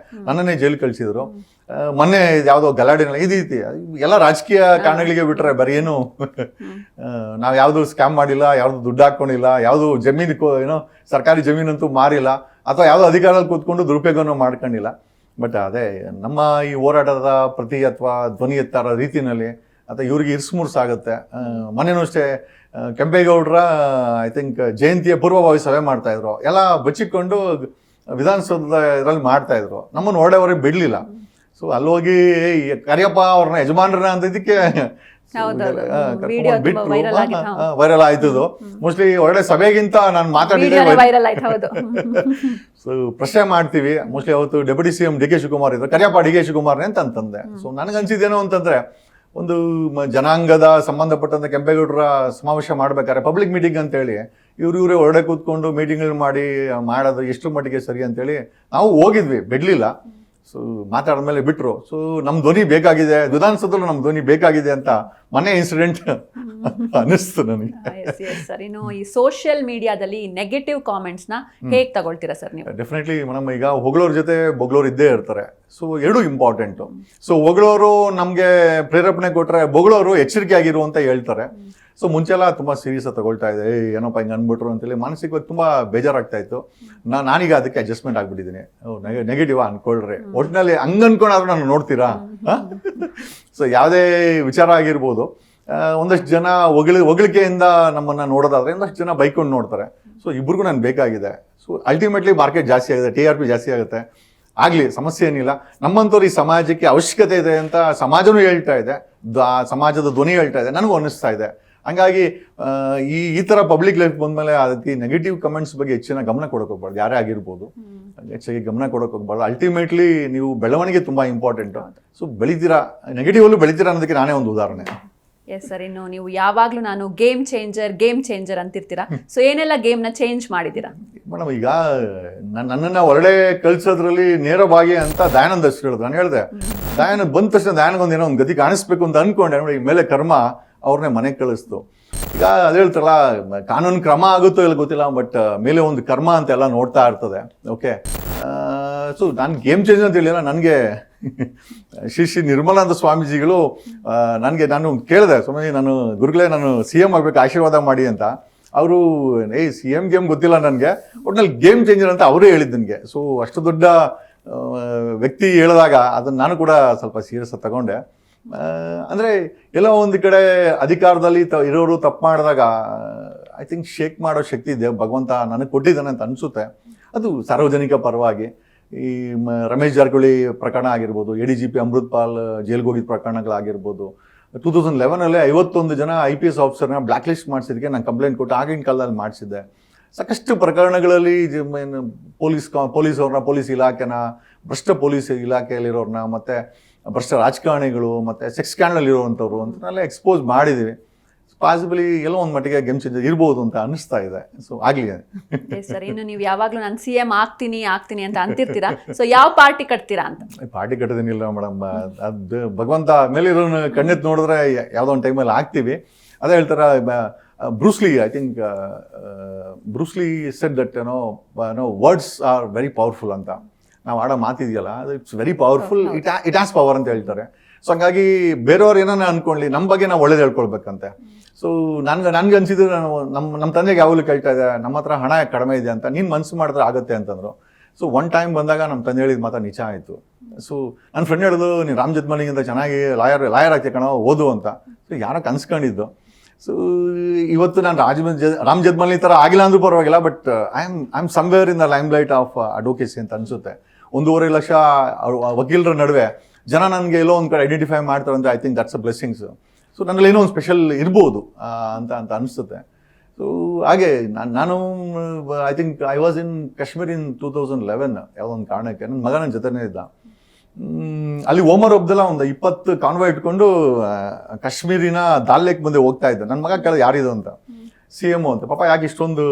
ನನ್ನನ್ನೇ ಜೈಲ್ ಕಳಿಸಿದ್ರು. ಮೊನ್ನೆ ಯಾವ್ದೋ ಗಲಾಟೆನಲ್ಲ ಈ ರೀತಿ ಎಲ್ಲ ರಾಜಕೀಯ ಕಾರಣಗಳಿಗೆ ಬಿಟ್ರೆ ಬರೀ ಏನು ನಾವ್ ಯಾವ್ದು ಸ್ಕ್ಯಾಮ್ ಮಾಡಿಲ್ಲ, ಯಾವ್ದು ದುಡ್ಡು ಹಾಕೊಂಡಿಲ್ಲ, ಯಾವ್ದು ಜಮೀನು ಏನೋ ಸರ್ಕಾರಿ ಜಮೀನಂತೂ ಮಾರಿಲ್ಲ, ಅಥವಾ ಯಾವ್ದು ಅಧಿಕಾರದಲ್ಲಿ ಕೂತ್ಕೊಂಡು ದುರುಪಯೋಗನೂ ಮಾಡ್ಕೊಂಡಿಲ್ಲ. ಬಟ್ ಅದೇ ನಮ್ಮ ಈ ಹೋರಾಟದ ಪ್ರತಿ ಅಥವಾ ಧ್ವನಿ ಎತ್ತಾರ ರೀತಿನಲ್ಲಿ ಅಥವಾ ಇವ್ರಿಗೆ ಇರ್ಸ್ಮುರ್ಸ್ ಆಗುತ್ತೆ. ಮೊನ್ನೆನೂ ಅಷ್ಟೇ ಕೆಂಪೇಗೌಡರ ಐ ಥಿಂಕ್ ಜಯಂತಿಯ ಪೂರ್ವಭಾವಿ ಸಭೆ ಮಾಡ್ತಾ ಇದ್ರು. ಎಲ್ಲ ಬಚ್ಚಿಕೊಂಡು ವಿಧಾನಸೌಧದ ಇದರಲ್ಲಿ ಮಾಡ್ತಾ ಇದ್ರು. ನಮ್ಮನ್ನು ಹೊರಡೆವರೆಗೆ ಬಿಡ್ಲಿಲ್ಲ. ಸೊ ಅಲ್ಲಿ ಹೋಗಿ ಕರಿಯಪ್ಪ ಅವ್ರನ್ನ ಯಜಮಾನ್ರನ್ನ ಅಂತ ಇದಕ್ಕೆ ವೈರಲ್ ಆಯ್ತದು. ಮೋಸ್ಟ್ಲಿ ಒಳ್ಳೆ ಸಭೆಗಿಂತ ನಾನು ಮಾತಾಡಿದ್ರೆ ವೈರಲ್ ಆಯ್ತು. ಹೌದು. ಸೊ ಪ್ರಶ್ನೆ ಮಾಡ್ತೀವಿ. ಮೋಸ್ಟ್ಲಿ ಅವತ್ತು ಡೆಪ್ಯೂಟಿ CM DK ಶಿವಕುಮಾರ್ ಇದ್ರು, ಕರಿಯಪ್ಪ DK ಶಿವಕುಮಾರ್ನೇ ಅಂತಂದೆ. ಸೊ ನನಗನ್ಸಿದ್ದೇನೋ ಅಂತಂದ್ರೆ ಒಂದು ಜನಾಂಗದ ಸಂಬಂಧಪಟ್ಟಂತ ಕೆಂಪೇಗೌಡರ ಸಮಾವೇಶ ಮಾಡ್ಬೇಕಾದ್ರೆ ಪಬ್ಲಿಕ್ ಮೀಟಿಂಗ್ ಅಂತೇಳಿ ಇವರೇ ಹೊರಡೆ ಕೂತ್ಕೊಂಡು ಮೀಟಿಂಗ್ಗಳು ಮಾಡೋದು ಎಷ್ಟು ಮಟ್ಟಿಗೆ ಸರಿ ಅಂತೇಳಿ ನಾವು ಹೋಗಿದ್ವಿ, ಬಿಡ್ಲಿಲ್ಲ. ಸೊ ಮಾತಾಡಿದ್ಮೇಲೆ ಬಿಟ್ರು. ಸೊ ನಮ್ಮ ಧ್ವನಿ ಬೇಕಾಗಿದೆ, ವಿಧಾನಸೌಧದಲ್ಲೂ ನಮ್ಮ ಧ್ವನಿ ಬೇಕಾಗಿದೆ ಅಂತ ಮೊನ್ನೆ ಇನ್ಸಿಡೆಂಟ್ ಅನಿಸ್ತು ನನಗೆ. ಸರ್, ಇನ್ನು ಈ ಸೋಷಿಯಲ್ ಮೀಡಿಯಾದಲ್ಲಿ ನೆಗೆಟಿವ್ ಕಾಮೆಂಟ್ಸ್ ನ ಹೇಗೆ ತಗೊಳ್ತೀರಾ ಸರ್ ನೀವು? ಡೆಫಿನೆಟ್ಲಿ ಮೇಡಮ್, ಈಗ ಹೊಗಳೋರ್ ಜೊತೆ ಬೊಗಳೋರು ಇದ್ದೇ ಇರ್ತಾರೆ. ಸೊ ಎರಡು ಇಂಪಾರ್ಟೆಂಟು. ಸೊ ಹೊಗಳೋರು ನಮಗೆ ಪ್ರೇರೇಪಣೆ ಕೊಟ್ಟರೆ, ಬೊಗಳೋರು ಎಚ್ಚರಿಕೆ ಆಗಿರು ಅಂತ ಹೇಳ್ತಾರೆ. ಸೊ ಮುಂಚೆಲ್ಲ ತುಂಬ ಸೀರಿಯಸ್ ತಗೊಳ್ತಾ ಇದೆ, ಏನಪ್ಪ ಹಿಂಗೆ ಅಂದ್ಬಿಟ್ರು ಅಂತೇಳಿ ಮಾನಸಿಕವಾಗಿ ತುಂಬ ಬೇಜಾರಾಗ್ತಾ ಇತ್ತು. ನಾನೀಗ ಅದಕ್ಕೆ ಅಡ್ಜಸ್ಟ್ಮೆಂಟ್ ಆಗ್ಬಿಟ್ಟಿದ್ದೀನಿ. ನೆಗೆಟಿವ್ ಅನ್ಕೊಳ್ರಿ, ಒಟ್ಟಿನಲ್ಲಿ ಹಂಗೆ ಅನ್ಕೊಂಡಾದ್ರೂ ನಾನು ನೋಡ್ತೀರಾ. ಸೊ ಯಾವುದೇ ವಿಚಾರ ಆಗಿರ್ಬೋದು, ಒಂದಷ್ಟು ಜನ ಹೊಗಳಿಕೆಯಿಂದ ನಮ್ಮನ್ನು ನೋಡೋದಾದ್ರೆ ಒಂದಷ್ಟು ಜನ ಬೈಕೊಂಡು ನೋಡ್ತಾರೆ. ಸೊ ಇಬ್ರಿಗೂ ನಾನು ಬೇಕಾಗಿದೆ. ಸೊ ಅಲ್ಟಿಮೇಟ್ಲಿ ಮಾರ್ಕೆಟ್ ಜಾಸ್ತಿ ಆಗಿದೆ, TRP ಜಾಸ್ತಿ ಆಗುತ್ತೆ. ಆಗಲಿ, ಸಮಸ್ಯೆ ಏನಿಲ್ಲ. ನಮ್ಮಂಥವ್ರು ಈ ಸಮಾಜಕ್ಕೆ ಅವಶ್ಯಕತೆ ಇದೆ ಅಂತ ಸಮಾಜನೂ ಹೇಳ್ತಾ ಇದೆ, ಸಮಾಜದ ಧ್ವನಿ ಹೇಳ್ತಾ ಇದೆ, ನನಗೂ ಅನ್ನಿಸ್ತಾ ಇದೆ. ಹಂಗಾಗಿ ಈ ಥರ ಪಬ್ಲಿಕ್ ಲೈಫ್ ಬಂದಮೇಲೆ ಅದಕ್ಕೆ ನೆಗೆಟಿವ್ ಕಮೆಂಟ್ಸ್ ಬಗ್ಗೆ ಹೆಚ್ಚಿನ ಗಮನ ಕೊಡೋಕೆ ಹೋಗ್ಬಾರ್ದು. ಯಾರೇ ಆಗಿರ್ಬೋದು, ಹೆಚ್ಚಾಗಿ ಗಮನ ಕೊಡೋಕೆ ಹೋಗ್ಬಾರ್ದು. ಅಲ್ಟಿಮೇಟ್ಲಿ ನೀವು ಬೆಳವಣಿಗೆ ತುಂಬ ಇಂಪಾರ್ಟೆಂಟು. ಸೊ ಬೆಳಿತೀರಾ, ನೆಗೆಟಿವಲ್ಲೂ ಬೆಳಿತೀರಾ ಅನ್ನೋದಕ್ಕೆ ನಾನೇ ಒಂದು ಉದಾಹರಣೆ. ಎಸ್ ಸರ್, ಇನ್ನು ನೀವು ಯಾವಾಗಲೂ ನಾನು ಗೇಮ್ ಚೇಂಜರ್ ಅಂತಿರ್ತೀರಾ. ಸೊ ಏನೆಲ್ಲ ಗೇಮ್ನ ಚೇಂಜ್ ಮಾಡಿದ್ದೀರಾ ಮೇಡಮ್? ಈಗ ನನ್ನನ್ನು ಹೊರಡೆ ಕಳ್ಸೋದ್ರಲ್ಲಿ ನೇರವಾಗಿ ಅಂತ ದಯಾನಂದ ಹೆಸರು ಹೇಳಿದ್ರು. ನಾನು ಹೇಳಿದೆ, ದಯಾನಂದ್ ಬಂದ ತಕ್ಷಣ ದಯಾನಂದ್ ಏನೋ ಒಂದು ಗತಿ ಕಾಣಿಸ್ಬೇಕು ಅಂತ ಅನ್ಕೊಂಡೆ. ನೋಡಿ, ಮೇಲೆ ಕರ್ಮ ಅವ್ರನ್ನೇ ಮನೆಗೆ ಕಳಿಸ್ತು. ಈಗ ಅದು ಹೇಳ್ತಾರಲ್ಲ, ಕಾನೂನು ಕ್ರಮ ಆಗುತ್ತೋ ಇಲ್ಲ ಗೊತ್ತಿಲ್ಲ, ಬಟ್ ಮೇಲೆ ಒಂದು ಕರ್ಮ ಅಂತ ಎಲ್ಲ ನೋಡ್ತಾ ಇರ್ತದೆ. ಓಕೆ, ಸೊ ನಾನು ಗೇಮ್ ಚೇಂಜರ್ ಅಂತ ಹೇಳಿಲ್ಲ. ನನಗೆ ಶ್ರೀ ನಿರ್ಮಲಾನಂದ ಸ್ವಾಮೀಜಿಗಳು ನಾನು ಕೇಳಿದೆ, ಸುಮ್ಮನೆ ನಾನು ಗುರುಗಳೇ ನಾನು CM ಆಗಬೇಕು, ಆಶೀರ್ವಾದ ಮಾಡಿ ಅಂತ. ಅವರು CM ಗೇಮ್ ಗೊತ್ತಿಲ್ಲ ನನಗೆ, ಒಟ್ನಲ್ಲಿ ಗೇಮ್ ಚೇಂಜರ್ ಅಂತ ಅವರೇ ಹೇಳಿದ್ದು ನನಗೆ. ಸೊ ಅಷ್ಟು ದೊಡ್ಡ ವ್ಯಕ್ತಿ ಹೇಳಿದಾಗ ಅದನ್ನು ನಾನು ಕೂಡ ಸ್ವಲ್ಪ ಸೀರಿಯಸ್ ತಗೊಂಡೆ. ಅಂದರೆ ಎಲ್ಲೋ ಒಂದು ಕಡೆ ಅಧಿಕಾರದಲ್ಲಿ ಇರೋರು ತಪ್ಪು ಮಾಡಿದಾಗ ಐ ಥಿಂಕ್ ಶೇಕ್ ಮಾಡೋ ಶಕ್ತಿ ಇದೆ ಭಗವಂತ ನನಗೆ ಕೊಟ್ಟಿದ್ದಾನೆ ಅಂತ ಅನಿಸುತ್ತೆ. ಅದು ಸಾರ್ವಜನಿಕ ಪರವಾಗಿ ಈ ರಮೇಶ್ ಜಾರಕಿಹೊಳಿ ಪ್ರಕರಣ ಆಗಿರ್ಬೋದು, ADGP ಅಮೃತ್ ಪಾಲ್ ಜೈಲ್ಗೆ ಹೋಗಿದ್ದ ಪ್ರಕರಣಗಳಾಗಿರ್ಬೋದು. 2011 51 ಜನ IPS ಆಫೀಸರ್ನ ಬ್ಲ್ಯಾಕ್ ಲಿಸ್ಟ್ ಮಾಡಿಸಿದ್ದಕ್ಕೆ ನಾನು ಕಂಪ್ಲೇಂಟ್ ಕೊಟ್ಟು ಆಗಿನ ಕಾಲದಲ್ಲಿ ಮಾಡಿಸಿದ್ದೆ. ಸಾಕಷ್ಟು ಪ್ರಕರಣಗಳಲ್ಲಿ ಪೊಲೀಸವ್ರನ್ನ, ಪೊಲೀಸ್ ಇಲಾಖೆನ, ಭ್ರಷ್ಟ ಪೊಲೀಸ್ ಇಲಾಖೆಯಲ್ಲಿರೋರನ್ನ, ಮತ್ತು ಭ್ರಷ್ಟ ರಾಜಕಾರಣಿಗಳು, ಮತ್ತು ಸೆಕ್ಸ್ ಸ್ಕ್ಯಾಂಡಲ್ ಇರುವಂಥವ್ರು ಅಂತನೆಲ್ಲ ಎಕ್ಸ್ಪೋಸ್ ಮಾಡಿದ್ದೀವಿ. ಪಾಸಿಬಲಿ ಎಲ್ಲೋ ಒಂದು ಮಟ್ಟಿಗೆ ಗೇಮ್ ಚೇಂಜರ್ ಇರ್ಬೋದು ಅಂತ ಅನಿಸ್ತಾ ಇದೆ. ಸೊ ಆಗಲಿ ಸರ್, ಇನ್ನು ನೀವು ಯಾವಾಗಲೂ ನಾನು CM ಆಗ್ತೀನಿ ಅಂತ ಅಂತಿರ್ತೀರಾ. ಸೊ ಯಾವ ಪಾರ್ಟಿ ಕಟ್ತೀರಾ ಅಂತ? ಪಾರ್ಟಿ ಕಟ್ಟೋದೇನಿಲ್ಲ ಮೇಡಮ್, ಅದು ಭಗವಂತ ಮೇಲಿರೋ ಕಣ್ಣೆತ್ತು ನೋಡಿದ್ರೆ ಯಾವುದೋ ಒಂದು ಟೈಮಲ್ಲಿ ಆಗ್ತೀವಿ. ಅದೇ ಹೇಳ್ತಾರೆ Bruce Lee, I think Bruce Lee said that words are very powerful ಅಂತ. ನಾವು ಆಡೋ ಮಾತಿದೆಯಲ್ಲ, ಅದು it's very powerful, it has power ಅಂತ ಹೇಳ್ತಾರೆ. ಸೊ ಹಂಗಾಗಿ ಬೇರೆಯವ್ರು ಏನಾನ ಅನ್ಕೊಳ್ಳಿ, ನಮ್ಮ ಬಗ್ಗೆ ನಾವು ಒಳ್ಳೇದು ಹೇಳ್ಕೊಳ್ಬೇಕಂತೆ. ಸೊ ನನ್ಗೆ ಅನ್ಸಿದ್ರೆ, ನಮ್ಮ ತಂದೆಗೆ ಯಾವಾಗಲೂ ಕೇಳ್ತಾ ಇದೆ, ನಮ್ಮ ಹತ್ರ ಹಣ ಕಡಿಮೆ ಇದೆ ಅಂತ, ನೀನು ಮನಸ್ಸು ಮಾಡಿದ್ರೆ ಆಗುತ್ತೆ ಅಂತಂದ್ರು. ಸೊ ಒನ್ ಟೈಮ್ ಬಂದಾಗ ನಮ್ಮ ತಂದೆ ಹೇಳಿದ ಮಾತ್ರ ನಿಜ ಆಯಿತು. ಸೊ ನನ್ನ ಫ್ರೆಂಡ್ ಹೇಳಿದ್ರು, ನೀನು ರಾಮ್ ಜೇಠ್ಮಲಾನಿಗಿಂತ ಚೆನ್ನಾಗಿ ಲಾಯರ್ ಆಗ್ತೀಯ ಕಣೋ, ಓದು ಅಂತ. ಸೊ ಯಾರೋ ಕನ್ಸ್ಕೊಂಡಿದ್ದು. ಸೊ ಇವತ್ತು ನಾನು ರಾಮ್ ಜೇಠ್ಮಲಾನಿ ಥರ ಆಗಿಲ್ಲ ಅಂದ್ರೂ ಪರವಾಗಿಲ್ಲ, but I am somewhere in the lime light off advocacy ಅಂತ ಅನಿಸುತ್ತೆ. 1.5 ಲಕ್ಷ ವಕೀಲರ ನಡುವೆ ಜನ ನನಗೆ ಎಲ್ಲೋ ಒಂದು ಕಡೆ ಐಡೆಂಟಿಫೈ ಮಾಡ್ತಾರೆ ಅಂದರೆ I think that's a blessings. So ನನ್ನಲ್ಲಿ ಏನೋ ಒಂದು ಸ್ಪೆಷಲ್ ಇರ್ಬೋದು ಅಂತ ಅನಿಸುತ್ತೆ. ಸೊ ಹಾಗೆ ನಾನು I think I was in Kashmir in 2011 ಯಾವುದೋ ಒಂದು ಕಾರಣಕ್ಕೆ. ನನ್ನ ಮಗ ನನ್ನ ಜೊತೆನೇ ಇದ್ದ. ಅಲ್ಲಿ ಓಮರ್ ಅಬ್ದುಲ್ಲಾ ಒಂದು 20 ಕಾನ್ವಾಯ್ ಇಟ್ಕೊಂಡು ಕಾಶ್ಮೀರಿನ ದಾಲ್ ಲೇಕ್ ಮುಂದೆ ಹೋಗ್ತಾ ಇದ್ದ. ನನ್ನ ಮಗ ಕೇಳಿದ ಯಾರಿದು ಅಂತ. CM ಅಂತ. ಪಾಪ ಯಾಕೆ ಇಷ್ಟೊಂದು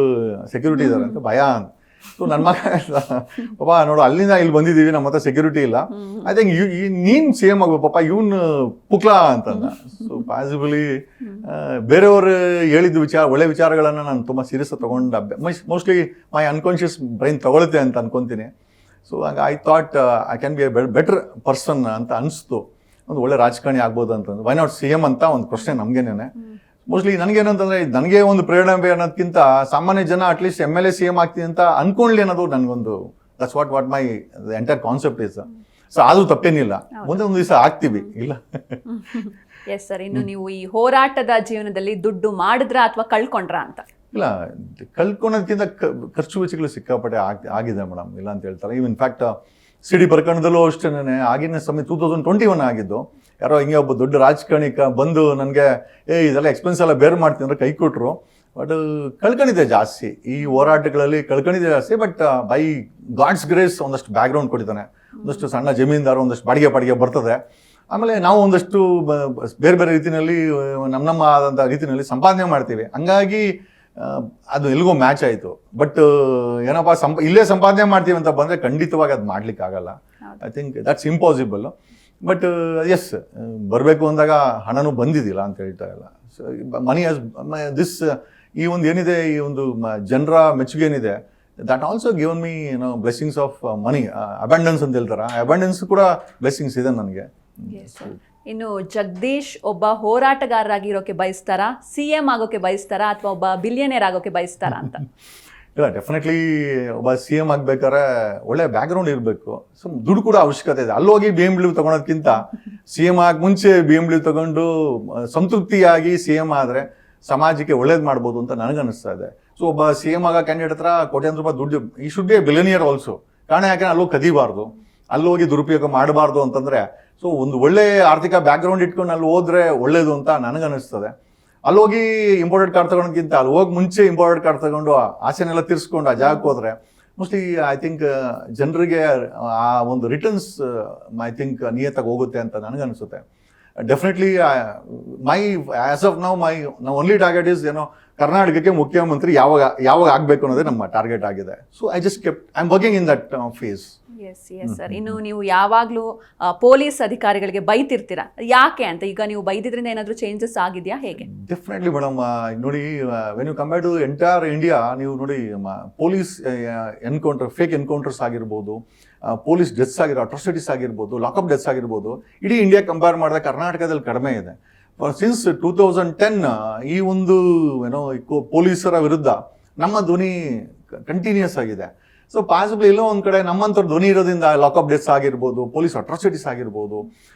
ಸೆಕ್ಯೂರಿಟಿ ಇದ್ದಾರೆ ಅಂತ ಭಯ ಅಂತ. ಸೊ ನನ್ನ ಮಗ ಪಾಪ ನೋಡು, ಅಲ್ಲಿಂದ ಇಲ್ಲಿ ಬಂದಿದ್ದೀವಿ, ನಮ್ಮ ಹತ್ರ ಸೆಕ್ಯೂರಿಟಿ ಇಲ್ಲ, ಐ ಥಿಂಕ್ ನೀನು CM ಆಗ್ಬೇಕು ಪಾಪ, ಇವನು ಪುಕ್ಲಾ ಅಂತಂದ. ಸೊ ಪಾಸಿಬಲಿ ಬೇರೆಯವರು ಹೇಳಿದ ಒಳ್ಳೆ ವಿಚಾರಗಳನ್ನು ನಾನು ತುಂಬ ಸೀರಿಯಸ್ ತಗೊಂಡು ಮೋಸ್ಟ್ಲಿ ಮೈ ಅನ್ಕಾನ್ಷಿಯಸ್ ಬ್ರೈನ್ ತಗೊಳುತ್ತೆ ಅಂತ ಅನ್ಕೊತೀನಿ. ಸೊ ಹಂಗೆ I thought I can be A better person ಅಂತ ಅನಿಸ್ತು. ಒಂದು ಒಳ್ಳೆ ರಾಜಕಾರಣಿ ಆಗ್ಬೋದು ಅಂತಂದು. ವೈ ನಾಟ್ CM ಅಂತ ಒಂದು ಪ್ರಶ್ನೆ ನಮಗೇನೆ. ಮೋಸ್ಟ್ಲಿ ನನಗೇನಂತಂದರೆ, ನನಗೆ ಒಂದು ಪ್ರೇರಣೆ ಅನ್ನೋದಕ್ಕಿಂತ ಸಾಮಾನ್ಯ ಜನ ಅಟ್ಲೀಸ್ಟ್ MLA CM ಆಗ್ತೀನಿ ಅಂತ ಅನ್ಕೊಳ್ಳಿ ಅನ್ನೋದು ನನಗೊಂದು, that's what my entire concept is. So ಅದು ತಪ್ಪೇನಿಲ್ಲ, ಮುಂದೆ ಒಂದು ದಿವಸ ಆಗ್ತೀವಿ, ಇಲ್ಲ. ಎಸ್ ಸರ್, ಇನ್ನು ನೀವು ಈ ಹೋರಾಟದ ಜೀವನದಲ್ಲಿ ದುಡ್ಡು ಮಾಡಿದ್ರ ಅಥವಾ ಕಳ್ಕೊಂಡ್ರ ಅಂತ? ಇಲ್ಲ, ಕಳ್ಕೊಳೋದಕ್ಕಿಂತ ಖರ್ಚು ವೆಚ್ಚಗಳು ಸಿಕ್ಕಾಪಟ್ಟೆ ಆಗಿದೆ ಮೇಡಮ್, ಇಲ್ಲ ಅಂತ ಹೇಳ್ತಾರೆ. ಇನ್ಫ್ಯಾಕ್ಟ್ CD ಪ್ರಕರಣದಲ್ಲೂ ಅಷ್ಟೇನೆ ಆಗಿನ ಸಮಯ 2021 ಆಗಿದ್ದು. ಯಾರೋ ಹಿಂಗೆ ಒಬ್ಬ ದೊಡ್ಡ ರಾಜಕಾರಣಿಕ ಬಂದು ನನಗೆ ಇದೆಲ್ಲ ಎಕ್ಸ್ಪೆನ್ಸ್ ಎಲ್ಲ ಬೇರೆ ಮಾಡ್ತೀನಿ ಅಂದ್ರೆ ಕೈ ಕೊಟ್ಟರು. ಬಟ್ ಕಳ್ಕೊಂಡಿದ್ದೆ ಜಾಸ್ತಿ ಈ ಹೋರಾಟಗಳಲ್ಲಿ, ಕಳ್ಕೊಂಡಿದ್ದೆ ಜಾಸ್ತಿ. ಬಟ್ ಬೈ ಗಾಡ್ಸ್ ಗ್ರೇಸ್ ಒಂದಷ್ಟು ಬ್ಯಾಕ್ಗ್ರೌಂಡ್ ಕೊಟ್ಟಿದ್ದಾನೆ, ಒಂದಷ್ಟು ಸಣ್ಣ ಜಮೀನ್ದಾರ, ಒಂದಷ್ಟು ಬಾಡಿಗೆ ಬರ್ತದೆ. ಆಮೇಲೆ ನಾವು ಒಂದಷ್ಟು ಬೇರೆ ಬೇರೆ ರೀತಿಯಲ್ಲಿ ನಮ್ಮ ಆದಂಥ ರೀತಿಯಲ್ಲಿ ಸಂಪಾದನೆ ಮಾಡ್ತೀವಿ. ಹಂಗಾಗಿ ಅದು ಎಲ್ಗೋ ಮ್ಯಾಚ್ ಆಯಿತು. ಬಟ್ ಏನಪ್ಪ ಇಲ್ಲೇ ಸಂಪಾದನೆ ಮಾಡ್ತೀವಿ ಅಂತ ಬಂದರೆ ಖಂಡಿತವಾಗಿ ಅದು ಮಾಡ್ಲಿಕ್ಕೆ ಆಗಲ್ಲ. I think that's impossible. But yes, ಬರಬೇಕು ಅಂದಾಗ ಹಣನೂ ಬಂದಿದ್ದಿಲ್ಲ ಅಂತ ಹೇಳ್ತಾ ಇಲ್ಲ. ಸೊ ಮನಿ ಹ್ಯಾಸ್ ದಿಸ್, ಈ ಒಂದು ಏನಿದೆ, ಈ ಒಂದು ಜನರ ಮೆಚ್ಚುಗೆ ಏನಿದೆ, that also given me blessings of money, abundance ಅಂತ ಹೇಳ್ತಾರೆ. ಅಬಂಡೆನ್ಸ್ ಕೂಡ ಬ್ಲೆಸ್ಸಿಂಗ್ಸ್ ಇದೆ ನನಗೆ. ಇನ್ನು ಜಗದೀಶ್ ಒಬ್ಬ ಹೋರಾಟಗಾರರಾಗಿರೋಕೆ ಬಯಸ್ತಾರಾ, CM ಆಗೋಕೆ ಬಯಸ್ತಾರಾ, ಅಥವಾ ಒಬ್ಬ ಬಿಲಿಯನೇರ್ ಆಗೋಕೆ ಬಯಸ್ತಾರಾ ಅಂತ? ಇಲ್ಲ, ಡೆಫಿನೆಟ್ಲಿ ಒಬ್ಬ CM ಆಗ್ಬೇಕಾದ್ರೆ ಒಳ್ಳೆ ಬ್ಯಾಕ್ಗ್ರೌಂಡ್ ಇರಬೇಕು. ಸೊ ದುಡ್ಡು ಕೂಡ ಅವಶ್ಯಕತೆ ಇದೆ. ಅಲ್ಲೋಗಿ BMW ತಗೊಳೋದಕ್ಕಿಂತ CM ಆಗಿ ಮುಂಚೆ BMW ತಗೊಂಡು ಸಂತೃಪ್ತಿಯಾಗಿ CM ಆದರೆ ಸಮಾಜಕ್ಕೆ ಒಳ್ಳೇದು ಮಾಡ್ಬೋದು ಅಂತ ನನಗನ್ನಿಸ್ತಾ ಇದೆ. ಸೊ ಒಬ್ಬ CM ಆಗ ಕ್ಯಾಂಡಿಡೇಟ್ ಹತ್ರ ಕೋಟ್ಯಾಂತರ ರೂಪಾಯಿ ದುಡ್ಡು, ಈ ಶುಡ್ ಬಿ ಬಿಲಿಯನಿಯರ್ ಆಲ್ಸೋ. ಕಾರಣ ಯಾಕೆ, ಅಲ್ಲೋಗಿ ಕದಿಬಾರ್ದು, ಅಲ್ಲೋಗಿ ದುರುಪಯೋಗ ಮಾಡಬಾರ್ದು ಅಂತಂದ್ರೆ. ಸೊ ಒಂದು ಒಳ್ಳೆ ಆರ್ಥಿಕ ಬ್ಯಾಕ್ಗ್ರೌಂಡ್ ಇಟ್ಕೊಂಡು ಅಲ್ಲಿ ಹೋದ್ರೆ ಒಳ್ಳೇದು ಅಂತ ನನಗನ್ನಿಸ್ತದೆ. ಅಲ್ಲೋಗಿ ಇಂಪೋರ್ಟೆಡ್ ಕಾರ್ ತಗೊಳೋದಕ್ಕಿಂತ ಅಲ್ಲಿ ಹೋಗಿ ಮುಂಚೆ ಇಂಪೋರ್ಟೆಡ್ ಕಾರ್ ತಗೊಂಡು ಆಸೆನೆಲ್ಲ ತೀರಿಸ್ಕೊಂಡು ಆ ಜಾಗಕ್ಕೆ ಹೋದ್ರೆ ಮೋಸ್ಟ್ಲಿ ಐ ಥಿಂಕ್ ಜನರಿಗೆ ಆ ಒಂದು ರಿಟರ್ನ್ಸ್ ಐ ಥಿಂಕ್ ನಿಯತ್ತಾಗಿ ಹೋಗುತ್ತೆ ಅಂತ ನನಗನ್ನಿಸುತ್ತೆ. Definitely my as of now my only target is ಕರ್ನಾಟಕಕ್ಕೆ ಮುಖ್ಯಮಂತ್ರಿ ಯಾವಾಗ ಆಗಬೇಕು ಅನ್ನೋದೇ ನಮ್ಮ ಟಾರ್ಗೆಟ್ ಆಗಿದೆ. So I just kept I am working in that phase. Yes sir. ಇನ್ನು ನೀವು ಯಾವಾಗಲೂ ಪೊಲೀಸ್ ಅಧಿಕಾರಿಗಳಿಗೆ ಬೈತಿರ್ತೀರಾ, ಯಾಕೆ ಅಂತ? ಈಗ ನೀವು ಬೈದಿದ್ರಿಂದ ಏನಾದರೂ ಚೇಂಜಸ್ ಆಗಿದೆಯಾ, ಹೇಗೆ? Definitely madam. ನೋಡಿ, when you compare to entire India, ನೀವು ನೋಡಿ ಪೊಲೀಸ್ ಎನ್ಕೌಂಟರ್, ಫೇಕ್ ಎನ್ಕೌಂಟರ್ಸ್ ಆಗಿರ್ಬೋದು, ಪೊಲೀಸ್ ಡೆತ್ಸ್ ಅಟ್ರಾಸಿಟೀಸ್ ಆಗಿರ್ಬೋದು, ಲಾಕಪ್ ಡೆತ್ಸ್ ಆಗಿರ್ಬೋದು, ಇಡೀ ಇಂಡಿಯಾ ಕಂಪೇರ್ ಮಾಡಿದ್ರೆ ಕರ್ನಾಟಕದಲ್ಲಿ ಕಡಿಮೆ ಇದೆ. ಸಿನ್ಸ್ 2010 ಈ ಒಂದು ಪೊಲೀಸರ ವಿರುದ್ಧ ನಮ್ಮ ಧ್ವನಿ ಕಂಟಿನ್ಯೂಸ್ ಆಗಿದೆ. ಸೊ ಪಾಸಿಬಲ್ ಎಲ್ಲೋ ಒಂದು ಕಡೆ ನಮ್ಮಂಥವ್ರ ಧ್ವನಿ ಇರೋದ್ರಿಂದ ಲಾಕಪ್ ಡೆತ್ಸ್ ಆಗಿರ್ಬೋದು, ಪೊಲೀಸ್ ಅಟ್ರಾಸಿಟೀಸ್ ಆಗಿರ್ಬೋದು.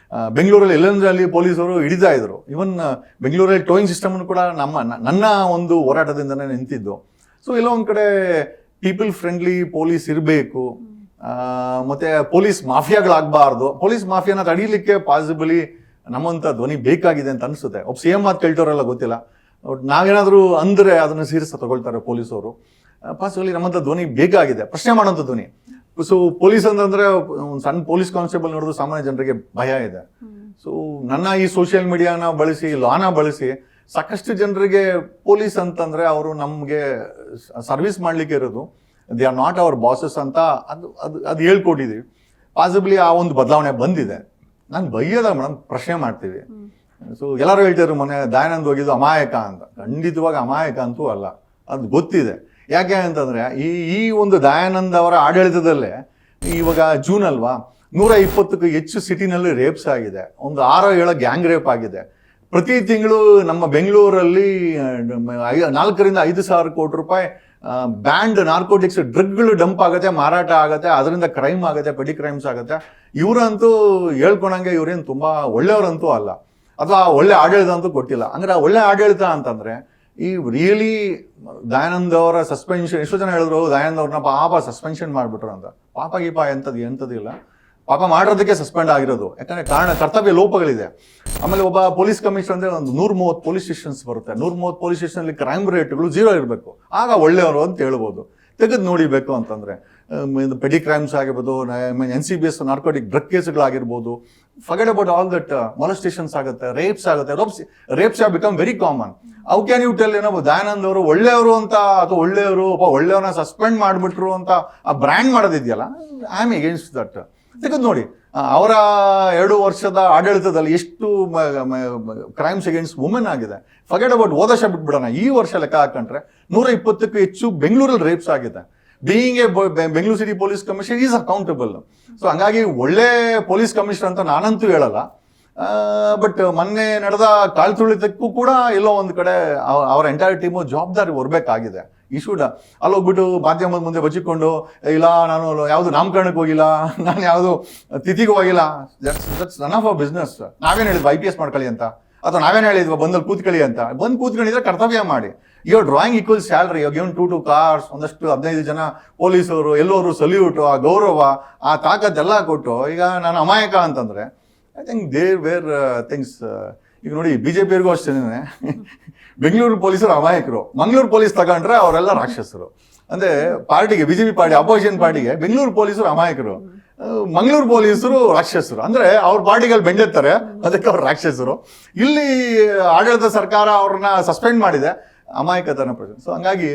ಬೆಂಗಳೂರಲ್ಲಿ ಎಲ್ಲೆಂದ್ರಲ್ಲಿ ಪೊಲೀಸರು ಹಿಡಿತಾ ಇದ್ರು. ಇವನ್ ಬೆಂಗಳೂರಲ್ಲಿ ಟೋಯಿಂಗ್ ಸಿಸ್ಟಮ್ ಕೂಡ ನನ್ನ ಒಂದು ಹೋರಾಟದಿಂದನೇ ನಿಂತಿದ್ದು. ಸೊ ಎಲ್ಲೋ ಒಂದು ಕಡೆ ಪೀಪಲ್ ಫ್ರೆಂಡ್ಲಿ ಪೊಲೀಸ್ ಇರಬೇಕು, ಮತ್ತೆ ಪೊಲೀಸ್ ಮಾಫಿಯಾಗಳಾಗಬಾರ್ದು. ಪೊಲೀಸ್ ಮಾಫಿಯಾನ ತಡೀಲಿಕ್ಕೆ ಪಾಸಿಬಲಿ ನಮ್ಮಂಥ ಧ್ವನಿ ಬೇಕಾಗಿದೆ ಅಂತ ಅನಿಸುತ್ತೆ. ಒಬ್ಬ CM ಮಾತು ಕೇಳ್ತಾರಲ್ಲ ಗೊತ್ತಿಲ್ಲ, ನಾವೇನಾದರೂ ಅಂದರೆ ಅದನ್ನು ಸೀರಿಯಸ್ ತಗೊಳ್ತಾರೆ ಪೊಲೀಸವರು. ಪಾಸಿಬಲಿ ನಮ್ಮಂಥ ಧ್ವನಿ ಬೇಕಾಗಿದೆ, ಪ್ರಶ್ನೆ ಮಾಡೋಂಥ ಧ್ವನಿ. ಸೊ ಪೊಲೀಸ್ ಅಂತಂದ್ರೆ ಒಂದು ಸಣ್ಣ ಪೊಲೀಸ್ ಕಾನ್ಸ್ಟೇಬಲ್ ನೋಡೋದು ಸಾಮಾನ್ಯ ಜನರಿಗೆ ಭಯ ಇದೆ. ಸೊ ನನ್ನ ಈ ಸೋಷಿಯಲ್ ಮೀಡಿಯಾನ ಬಳಸಿ, ಲಾನ ಬಳಸಿ ಸಾಕಷ್ಟು ಜನರಿಗೆ ಪೊಲೀಸ್ ಅಂತಂದ್ರೆ ಅವರು ನಮಗೆ ಸರ್ವಿಸ್ ಮಾಡ್ಲಿಕ್ಕೆ ಇರೋದು, they are not hour bosses ಅಂತ ಅದು ಹೇಳ್ಕೊಟ್ಟಿದ್ದೀವಿ. ಪಾಸಿಬಲಿ ಆ ಒಂದು ಬದಲಾವಣೆ ಬಂದಿದೆ. ನಾನು ಬೈಯೋದ ಮೇಡಮ್, ಪ್ರಶ್ನೆ ಮಾಡ್ತೀವಿ. ಸೊ ಎಲ್ಲರೂ ಹೇಳ್ತಿದ್ರು ಮೊನ್ನೆ ದಯಾನಂದ್ ಹೋಗಿದ್ದು ಅಮಾಯಕ ಅಂತ. ಖಂಡಿತವಾಗಿ ಅಮಾಯಕ ಅಂತೂ ಅಲ್ಲ, ಅದು ಗೊತ್ತಿದೆ. ಯಾಕೆ ಅಂತಂದ್ರೆ ಈ ಒಂದು ದಯಾನಂದ್ ಅವರ ಆಡಳಿತದಲ್ಲೇ ಇವಾಗ ಜೂನ್ ಅಲ್ವಾ, 120ಕ್ಕೂ ಹೆಚ್ಚು ಸಿಟಿನಲ್ಲಿ ರೇಪ್ಸ್ ಆಗಿದೆ, ಒಂದು 6-7 ಗ್ಯಾಂಗ್ ರೇಪ್ ಆಗಿದೆ. ಪ್ರತಿ ತಿಂಗಳು ನಮ್ಮ ಬೆಂಗಳೂರಲ್ಲಿ 4ರಿಂದ 5 ಸಾವಿರ ಕೋಟಿ ರೂಪಾಯಿ ಬ್ಯಾಂಡ್ ನಾರ್ಕೋಟಿಕ್ಸ್ ಡ್ರಗ್ಗಳು ಡಂಪ್ ಆಗುತ್ತೆ, ಮಾರಾಟ ಆಗುತ್ತೆ, ಅದರಿಂದ ಕ್ರೈಮ್ ಆಗುತ್ತೆ, ಪೆಟಿ ಕ್ರೈಮ್ಸ್ ಆಗುತ್ತೆ. ಇವರಂತೂ ಹೇಳ್ಕೊಳಂಗೆ ಇವ್ರೇನು ತುಂಬಾ ಒಳ್ಳೆಯವರಂತೂ ಅಲ್ಲ, ಅಥವಾ ಒಳ್ಳೆ ಆಡಳಿತ ಅಂತೂ ಕೊಟ್ಟಿಲ್ಲ. ಅಂದ್ರೆ ಒಳ್ಳೆ ಆಡಳಿತ ಅಂತಂದ್ರೆ ಈ ರಿಯಲಿ ದಯಾನಂದ್ ಅವರ ಸಸ್ಪೆನ್ಷನ್, ಎಷ್ಟೋ ಜನ ಹೇಳಿದ್ರು ದಯಾನಂದ್ ಅವ್ರನ್ನ ಪಾಪ ಸಸ್ಪೆನ್ಷನ್ ಮಾಡ್ಬಿಟ್ರು ಅಂತ. ಪಾಪ ಗೀಪ ಎಂಥದಿಲ್ಲ, ಪಾಪ ಮಾಡೋದಕ್ಕೆ ಸಸ್ಪೆಂಡ್ ಆಗಿರೋದು. ಯಾಕಂದ್ರೆ ಕರ್ತವ್ಯ ಲೋಪಗಳಿದೆ. ಆಮೇಲೆ ಒಬ್ಬ ಪೊಲೀಸ್ ಕಮಿಷನರ್ ಅಂದ್ರೆ ಒಂದು 130 ಪೊಲೀಸ್ ಸ್ಟೇಷನ್ಸ್ ಬರುತ್ತೆ. 130 ಪೊಲೀಸ್ ಸ್ಟೇಷನ್ ಕ್ರೈಮ್ ರೇಟ್ಗಳು 0 ಇರಬೇಕು, ಆಗ ಒಳ್ಳೆಯವರು ಅಂತ ಹೇಳ್ಬೋದು. ತೆಗೆದು ನೋಡಿಬೇಕು ಅಂತಂದ್ರೆ ಪೆಟಿ ಕ್ರೈಮ್ಸ್ ಆಗಿರ್ಬೋದು, NCBS ನಾರ್ಕೋಟಿಕ್ ಡ್ರಗ್ ಕೇಸ್ಗಳಾಗಿರ್ಬೋದು. Forget about all that. Molestations ಆಗುತ್ತೆ, ರೇಪ್ಸ್ ಆಗುತ್ತೆ. Rapes have become very common. How can you tell Dayanand ಅವರು ಒಳ್ಳೆಯವರು ಅಂತ, ಅಥವಾ ಒಳ್ಳೆಯವ್ರನ್ನ ಸಸ್ಪೆಂಡ್ ಮಾಡಿಬಿಟ್ರು ಅಂತ ಆ ಬ್ರ್ಯಾಂಡ್ ಮಾಡೋದಿದೆಯಲ್ಲ, ಐ ಆಮ್ ಎಗೇನ್ಸ್ಟ್ ದಟ್. ತೆಗೆದು ನೋಡಿ ಅವರ 2 ವರ್ಷದ ಆಡಳಿತದಲ್ಲಿ ಎಷ್ಟು ಕ್ರೈಮ್ಸ್ ಅಗೇನ್ಸ್ಟ್ ವುಮೆನ್ ಆಗಿದೆ. ಫರ್ಗೆಟ್ ಅಬೌಟ್ ಹೋದ ವರ್ಷ ಬಿಟ್ಬಿಡೋಣ, ಈ ವರ್ಷ ಲೆಕ್ಕ ಹಾಕೊಂಡ್ರೆ 120ಕ್ಕೂ ಹೆಚ್ಚು ಬೆಂಗಳೂರಲ್ಲಿ ರೇಪ್ಸ್ ಆಗಿದೆ. Being A Bengaluru city police commissioner is accountable. So ಹಂಗಾಗಿ ಒಳ್ಳೆ ಪೊಲೀಸ್ ಕಮಿಷನರ್ ಅಂತ ನಾನಂತೂ ಹೇಳಲ್ಲ. ಬಟ್ ಮೊನ್ನೆ ನಡೆದ ಕಾಳ್ತುಳಿತಕ್ಕೂ ಕೂಡ ಎಲ್ಲೋ ಒಂದು ಕಡೆ ಅವರ ಎಂಟೈರ್ ಟೀಮು ಜವಾಬ್ದಾರಿ ಹೊರಬೇಕಾಗಿದೆ. ಈ ಶುಡ್ ಅಲ್ಲೋಗ್ಬಿಟ್ಟು ಮಾಧ್ಯಮದ ಮುಂದೆ ಬಚ್ಚಿಕೊಂಡು, ಇಲ್ಲ ನಾನು ಯಾವುದು ನಾಮಕರಣಕ್ಕೆ ಹೋಗಿಲ್ಲ, ನಾನು ಯಾವುದು ತಿಥಿಗೆ ಹೋಗಿಲ್ಲ, that's none of our business. ನಾವೇನು ಹೇಳಿದ್ವಿ IPS ಮಾಡ್ಕೊಳ್ಳಿ ಅಂತ, ಅಥವಾ ನಾವೇನು ಹೇಳಿದ್ವಿ ಬಂದಲ್ಲಿ ಕೂತ್ಕೊಳ್ಳಿ ಅಂತ? ಬಂದು ಕೂತ್ಕೊಂಡಿದ್ರೆ ಕರ್ತವ್ಯ ಮಾಡಿ. ಇವಾಗ ಡ್ರಾಯಿಂಗ್ ಈಕ್ವಲ್ ಸ್ಯಾಲ್ರಿ, ಇವಾಗ ಏನು 2 ಕಾರ್ಸ್, ಒಂದಷ್ಟು 15 ಜನ ಪೊಲೀಸರು, ಎಲ್ಲರೂ ಸಲ್ಯೂಟು, ಆ ಗೌರವ, ಆ ತಾಕತ್ತೆಲ್ಲ ಕೊಟ್ಟು ಈಗ ನಾನು ಅಮಾಯಕ ಅಂತಂದ್ರೆ I think there were things. ಈಗ ನೋಡಿ BJP ಅವ್ರಿಗೂ ಅಷ್ಟೇನೆ, ಬೆಂಗಳೂರು ಪೊಲೀಸರು ಅಮಾಯಕರು, ಮಂಗಳೂರು ಪೊಲೀಸ್ ತಗೊಂಡ್ರೆ ಅವರೆಲ್ಲ ರಾಕ್ಷಸರು. ಅಂದ್ರೆ ಪಾರ್ಟಿಗೆ, BJP ಪಾರ್ಟಿ, ಅಪೋಸಿಷನ್ ಪಾರ್ಟಿಗೆ ಬೆಂಗಳೂರು ಪೊಲೀಸರು ಅಮಾಯಕರು, ಮಂಗಳೂರು ಪೊಲೀಸರು ರಾಕ್ಷಸರು. ಅಂದ್ರೆ ಅವ್ರ ಪಾರ್ಟಿಗಳು ಬೆಂಡೆತ್ತಾರೆ, ಅದಕ್ಕೆ ಅವ್ರು ರಾಕ್ಷಸರು. ಇಲ್ಲಿ ಆಡಳಿತ ಸರ್ಕಾರ ಅವ್ರನ್ನ ಸಸ್ಪೆಂಡ್ ಮಾಡಿದೆ, ಅಮಾಯಕತನ ಪ್ರಶ್ನೆ. ಸೊ ಹಂಗಾಗಿ